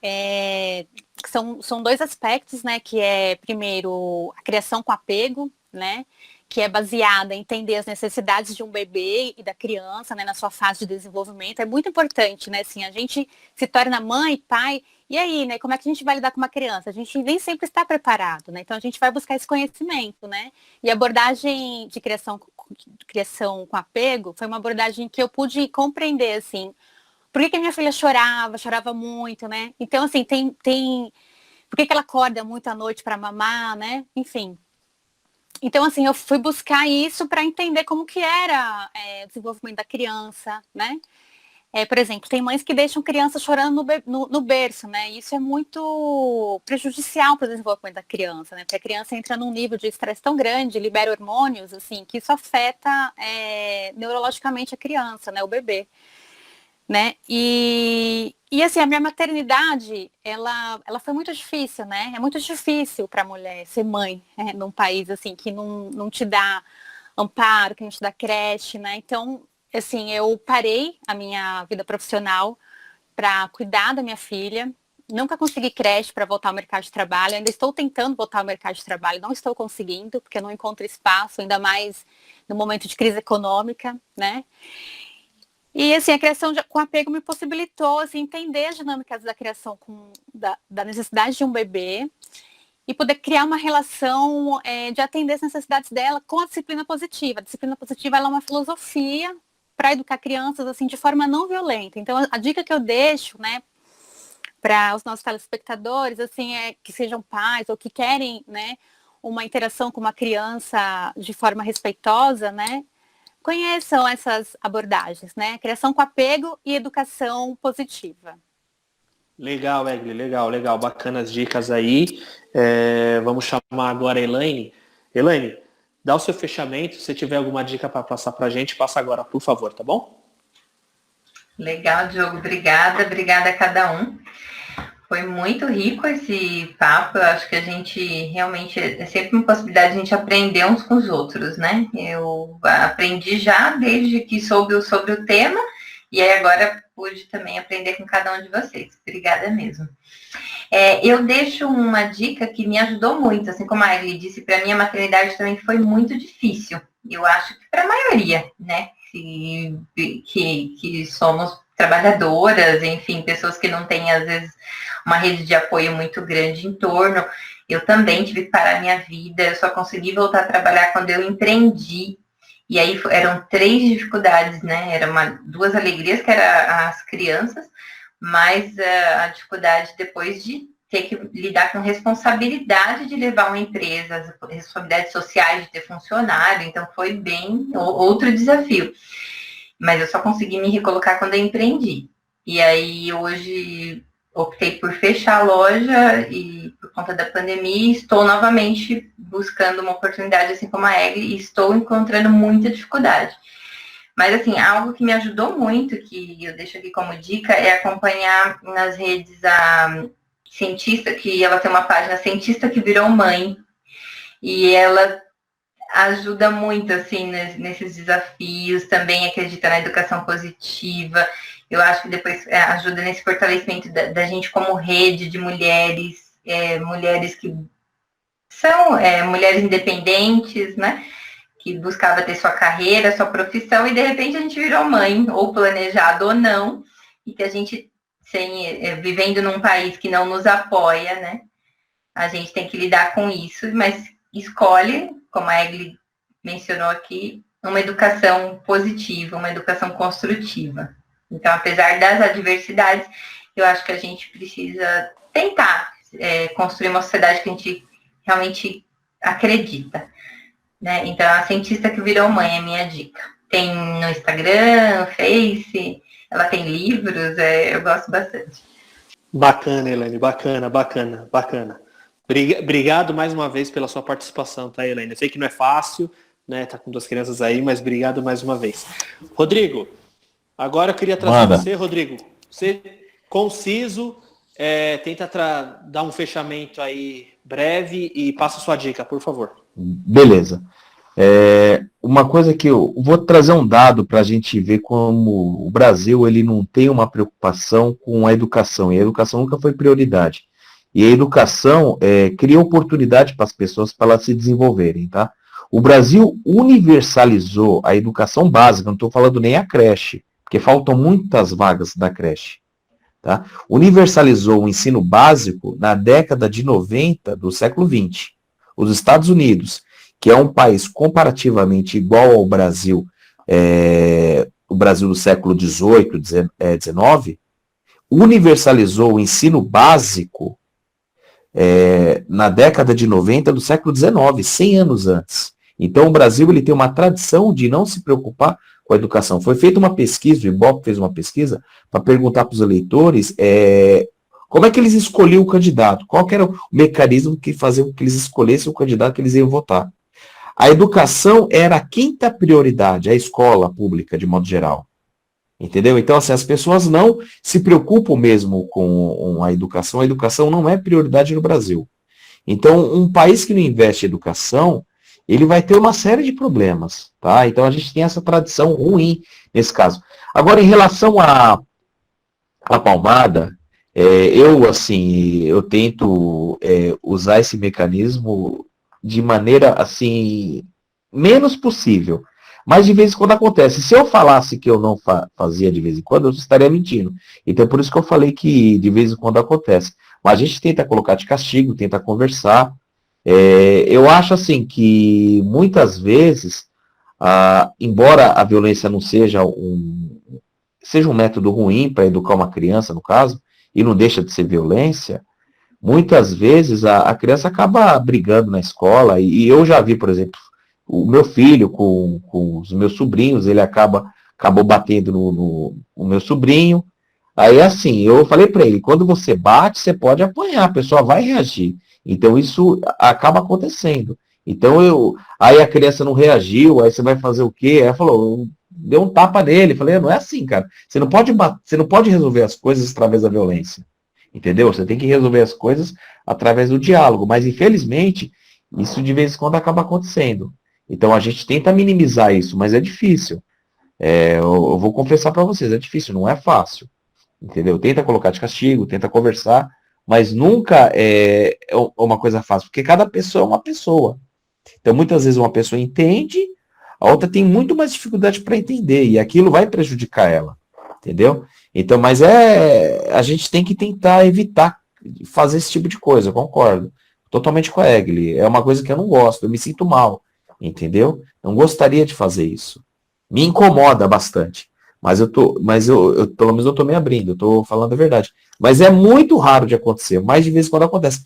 são dois aspectos, né? Que é, primeiro, a criação com apego, né? Que é baseada em entender as necessidades de um bebê e da criança, né? Na sua fase de desenvolvimento. É muito importante, né? Assim, a gente se torna mãe, pai, e aí, né? Como é que a gente vai lidar com uma criança? A gente nem sempre está preparado, né? Então, a gente vai buscar esse conhecimento, né? E a abordagem de criação com apego foi uma abordagem que eu pude compreender, assim, por que a minha filha chorava muito, né? Então, assim, por que ela acorda muito à noite para mamar, né? Enfim. Então, assim, eu fui buscar isso para entender como que era o desenvolvimento da criança, né? Por exemplo, tem mães que deixam criança chorando no berço, né? E isso é muito prejudicial para o desenvolvimento da criança, né? Porque a criança entra num nível de estresse tão grande, libera hormônios, assim, que isso afeta neurologicamente a criança, né? O bebê. Né? E assim, a minha maternidade, ela foi muito difícil, né? É muito difícil para a mulher ser mãe, num país assim que não te dá amparo, que não te dá creche, né? Então, assim, eu parei a minha vida profissional para cuidar da minha filha. Nunca consegui creche para voltar ao mercado de trabalho. Ainda estou tentando voltar ao mercado de trabalho, não estou conseguindo, porque eu não encontro espaço, ainda mais no momento de crise econômica, né? E, assim, a criação com apego me possibilitou, assim, entender as dinâmicas da criação da necessidade de um bebê e poder criar uma relação de atender as necessidades dela com a disciplina positiva. A disciplina positiva ela é uma filosofia para educar crianças, assim, de forma não violenta. Então, a dica que eu deixo, né, para os nossos telespectadores, assim, é que sejam pais ou que querem, né, uma interação com uma criança de forma respeitosa, né, conheçam essas abordagens, né? Criação com apego e educação positiva. Legal, Egli, legal. Bacanas dicas aí. Vamos chamar agora a Elaine. Elaine, dá o seu fechamento. Se tiver alguma dica para passar para a gente, passa agora, por favor, tá bom? Legal, Diogo. Obrigada a cada um. Foi muito rico esse papo. Eu acho que a gente realmente é sempre uma possibilidade de a gente aprender uns com os outros, né? Eu aprendi já desde que soube sobre o tema, e aí agora pude também aprender com cada um de vocês. Obrigada mesmo. Eu deixo uma dica que me ajudou muito, assim como a Egli disse, para mim a maternidade também foi muito difícil. Eu acho que para a maioria, né? Que somos trabalhadoras, enfim, pessoas que não têm, às vezes, uma rede de apoio muito grande em torno. Eu também tive que parar minha vida, eu só consegui voltar a trabalhar quando eu empreendi. E aí eram 3 dificuldades, né? Eram 2 alegrias, que eram as crianças, mas a dificuldade depois de ter que lidar com responsabilidade de levar uma empresa, responsabilidades sociais de ter funcionário, então foi bem outro desafio. Mas eu só consegui me recolocar quando eu empreendi. E aí hoje optei por fechar a loja e por conta da pandemia estou novamente buscando uma oportunidade, assim como a Egli, e estou encontrando muita dificuldade. Mas, assim, algo que me ajudou muito, que eu deixo aqui como dica, é acompanhar nas redes a cientista, que ela tem uma página Cientista que Virou Mãe, e ela ajuda muito, assim, nesses desafios, também acredita na educação positiva. Eu acho que depois ajuda nesse fortalecimento da gente como rede de mulheres, mulheres que são mulheres independentes, né? Que buscava ter sua carreira, sua profissão, e de repente a gente virou mãe, ou planejado ou não, e que a gente, vivendo num país que não nos apoia, né? A gente tem que lidar com isso, mas escolhe, como a Egli mencionou aqui, uma educação positiva, uma educação construtiva. Então, apesar das adversidades, eu acho que a gente precisa tentar construir uma sociedade que a gente realmente acredita. Né? Então, a cientista que virou mãe é a minha dica. Tem no Instagram, no Face, ela tem livros, eu gosto bastante. Bacana, Elaine, bacana. Obrigado mais uma vez pela sua participação, tá, Elaine? Eu sei que não é fácil, né? Tá com 2 crianças aí, mas obrigado mais uma vez. Rodrigo, agora eu queria trazer você, Rodrigo. Você, conciso, tenta dar um fechamento aí breve e passa a sua dica, por favor. Beleza. Uma coisa que eu vou trazer um dado para a gente ver como o Brasil ele não tem uma preocupação com a educação, e a educação nunca foi prioridade. E a educação cria oportunidade para as pessoas para elas se desenvolverem, tá? O Brasil universalizou a educação básica, não estou falando nem a creche, porque faltam muitas vagas da creche. Tá? Universalizou o ensino básico na década de 90 do século XX. Os Estados Unidos, que é um país comparativamente igual ao Brasil, o Brasil do século XVIII, XIX, universalizou o ensino básico na década de 90 do século XIX, 100 anos antes. Então o Brasil ele tem uma tradição de não se preocupar com a educação. Foi feita uma pesquisa, o Ibope fez uma pesquisa para perguntar para os eleitores como é que eles escolhiam o candidato, qual que era o mecanismo que fazia com que eles escolhessem o candidato que eles iam votar. A educação era a 5ª prioridade, a escola pública, de modo geral. Entendeu? Então, assim, as pessoas não se preocupam mesmo com a educação não é prioridade no Brasil. Então, um país que não investe em educação, ele vai ter uma série de problemas, tá? Então, a gente tem essa tradição ruim nesse caso. Agora, em relação à palmada, eu tento usar esse mecanismo de maneira, assim, menos possível. Mas de vez em quando acontece. Se eu falasse que eu não fazia de vez em quando, eu estaria mentindo. Então, por isso que eu falei que de vez em quando acontece. Mas a gente tenta colocar de castigo, tenta conversar. Eu acho, assim, que muitas vezes, embora a violência não seja um método ruim para educar uma criança, no caso, e não deixa de ser violência, muitas vezes a criança acaba brigando na escola, e eu já vi, por exemplo, o meu filho com os meus sobrinhos, ele acabou batendo no meu sobrinho. Aí assim, eu falei para ele, quando você bate, você pode apanhar, a pessoa vai reagir. Então isso acaba acontecendo. Então aí a criança não reagiu, aí você vai fazer o quê? Aí ela falou, deu um tapa nele. Eu falei, não é assim, cara. Você não pode resolver as coisas através da violência. entendeu? Você tem que resolver as coisas através do diálogo, mas infelizmente isso de vez em quando acaba acontecendo. Então a gente tenta minimizar isso, mas é difícil. Eu vou confessar para vocês, é difícil, não é fácil, entendeu? Tenta colocar de castigo, tenta conversar, mas nunca é uma coisa fácil, porque cada pessoa é uma pessoa. Então muitas vezes uma pessoa entende, a outra tem muito mais dificuldade para entender, e aquilo vai prejudicar ela, entendeu? Então, mas a gente tem que tentar evitar fazer esse tipo de coisa, eu concordo. Totalmente com a Egli. É uma coisa que eu não gosto, eu me sinto mal, entendeu? Não gostaria de fazer isso. Me incomoda bastante. Mas eu pelo menos eu tô me abrindo, eu tô falando a verdade. Mas é muito raro de acontecer, mais de vez em quando acontece.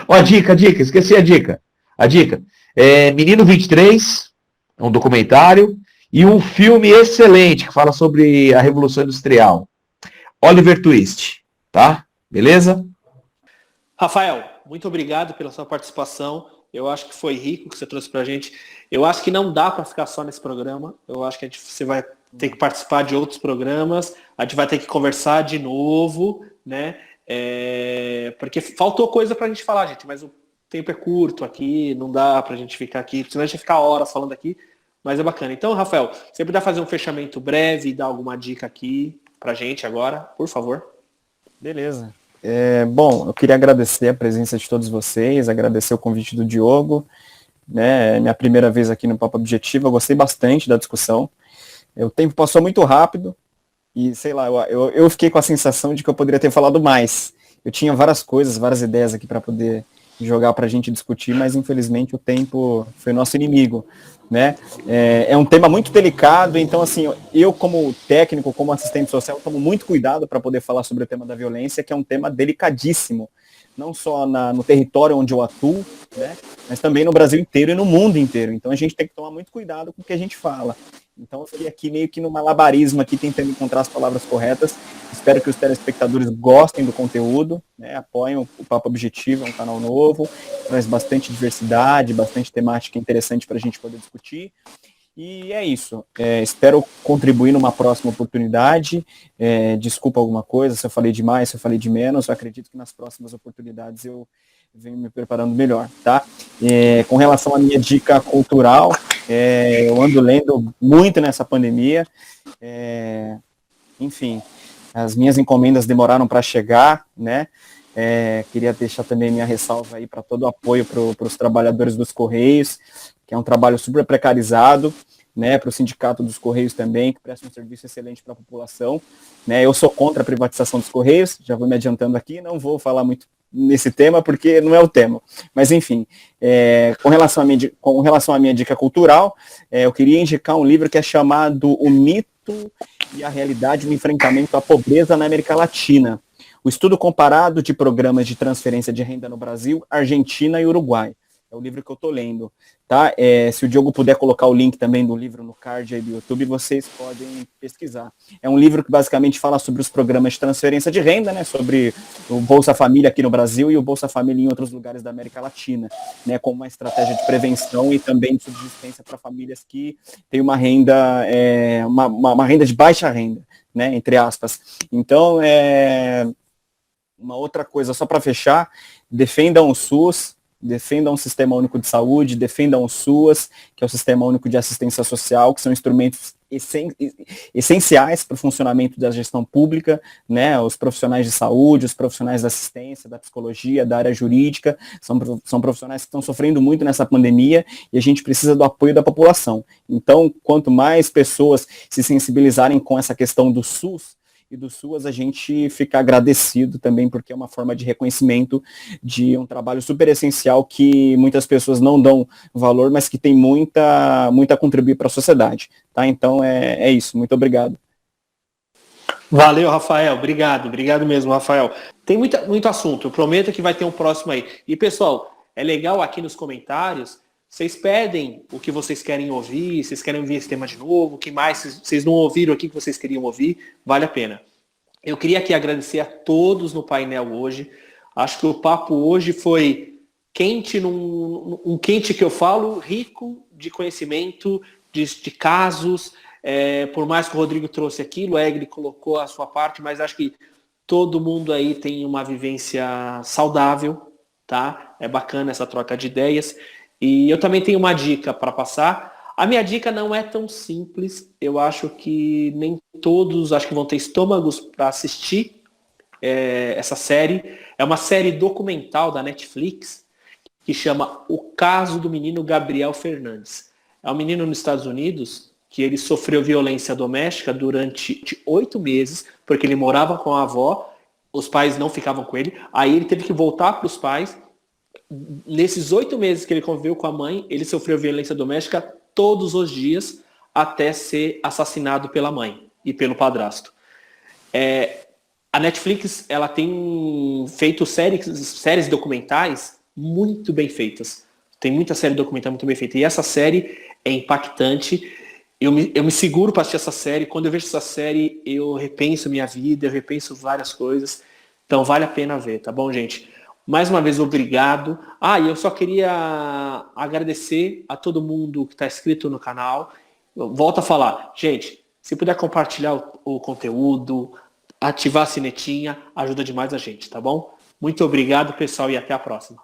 Ó, a dica, esqueci a dica. A dica é Menino 23, é um documentário, e um filme excelente que fala sobre a Revolução Industrial. Oliver Twist, tá? Beleza? Rafael, muito obrigado pela sua participação. Eu acho que foi rico que você trouxe pra gente. Eu acho que não dá para ficar só nesse programa. Eu acho que você vai ter que participar de outros programas. A gente vai ter que conversar de novo, né? Porque faltou coisa pra gente falar, gente, mas o tempo é curto aqui, não dá pra gente ficar aqui, senão a gente vai ficar horas falando aqui, mas é bacana. Então, Rafael, você puder fazer um fechamento breve e dar alguma dica aqui pra gente agora, por favor. Beleza. Bom, eu queria agradecer a presença de todos vocês, agradecer o convite do Diogo, né? Minha primeira vez aqui no Papo Objetivo, eu gostei bastante da discussão. O tempo passou muito rápido e, sei lá, eu fiquei com a sensação de que eu poderia ter falado mais. Eu tinha várias coisas, várias ideias aqui para poder jogar para a gente discutir, mas infelizmente o tempo foi nosso inimigo, né? É um tema muito delicado, então assim, eu como técnico, como assistente social, tomo muito cuidado para poder falar sobre o tema da violência, que é um tema delicadíssimo, não só no território onde eu atuo, né, mas também no Brasil inteiro e no mundo inteiro. Então a gente tem que tomar muito cuidado com o que a gente fala. Então eu fiquei aqui meio que no malabarismo aqui, tentando encontrar as palavras corretas. Espero que os telespectadores gostem do conteúdo, né, apoiem o Papo Objetivo, é um canal novo, traz bastante diversidade, bastante temática interessante para a gente poder discutir. E é isso. Espero contribuir numa próxima oportunidade. Desculpa alguma coisa, se eu falei demais, se eu falei de menos. Eu acredito que nas próximas oportunidades eu venho me preparando melhor, tá? Com relação à minha dica cultural, eu ando lendo muito nessa pandemia. Enfim, as minhas encomendas demoraram para chegar, né? Queria deixar também minha ressalva aí para todo o apoio para os trabalhadores dos Correios, que é um trabalho super precarizado, né, para o Sindicato dos Correios também, que presta um serviço excelente para a população, né. Eu sou contra a privatização dos Correios, já vou me adiantando aqui, não vou falar muito nesse tema, porque não é o tema, mas enfim, com relação à minha dica cultural, eu queria indicar um livro que é chamado O Mito e a Realidade do Enfrentamento à Pobreza na América Latina, o estudo comparado de programas de transferência de renda no Brasil, Argentina e Uruguai. É o livro que eu estou lendo, tá? Se o Diogo puder colocar o link também do livro no card aí do YouTube, vocês podem pesquisar. É um livro que basicamente fala sobre os programas de transferência de renda, né? Sobre o Bolsa Família aqui no Brasil e o Bolsa Família em outros lugares da América Latina, né? Como uma estratégia de prevenção e também de subsistência para famílias que têm uma renda, uma renda de baixa renda, né? Entre aspas. Então, uma outra coisa, só para fechar, defendam o SUS, defendam o Sistema Único de Saúde, defendam o SUAS, que é o Sistema Único de Assistência Social, que são instrumentos essenciais para o funcionamento da gestão pública, né? Os profissionais de saúde, os profissionais da assistência, da psicologia, da área jurídica, são profissionais que estão sofrendo muito nessa pandemia e a gente precisa do apoio da população. Então, quanto mais pessoas se sensibilizarem com essa questão do SUS, e do SUAS, a gente fica agradecido também, porque é uma forma de reconhecimento de um trabalho super essencial que muitas pessoas não dão valor, mas que tem muito a contribuir para a sociedade. Tá? Então, é isso. Muito obrigado. Valeu, Rafael. Obrigado mesmo, Rafael. Tem muito assunto. Eu prometo que vai ter um próximo aí. E, pessoal, é legal aqui nos comentários, vocês pedem o que vocês querem ouvir, vocês querem ouvir esse tema de novo, o que mais vocês não ouviram aqui que vocês queriam ouvir, vale a pena. Eu queria aqui agradecer a todos no painel hoje. Acho que o papo hoje foi quente, um quente que eu falo, rico de conhecimento, de casos. Por mais que o Rodrigo trouxe aquilo, a Egli colocou a sua parte, mas acho que todo mundo aí tem uma vivência saudável, tá? É bacana essa troca de ideias. E eu também tenho uma dica para passar. A minha dica não é tão simples. Eu acho que nem todos acho que vão ter estômagos para assistir essa série. É uma série documental da Netflix que chama O Caso do Menino Gabriel Fernandes. É um menino nos Estados Unidos que ele sofreu violência doméstica durante 8 meses, porque ele morava com a avó, os pais não ficavam com ele, aí ele teve que voltar para os pais. Nesses 8 meses que ele conviveu com a mãe, ele sofreu violência doméstica todos os dias, até ser assassinado pela mãe e pelo padrasto. A Netflix, ela tem feito séries documentais muito bem feitas. Tem muita série documental muito bem feita. E essa série é impactante. Eu me seguro para assistir essa série. Quando eu vejo essa série, eu repenso minha vida, eu repenso várias coisas. Então vale a pena ver, tá bom, gente? Mais uma vez, obrigado. E eu só queria agradecer a todo mundo que está inscrito no canal. Eu volto a falar, gente, se puder compartilhar o conteúdo, ativar a sinetinha, ajuda demais a gente, tá bom? Muito obrigado, pessoal, e até a próxima.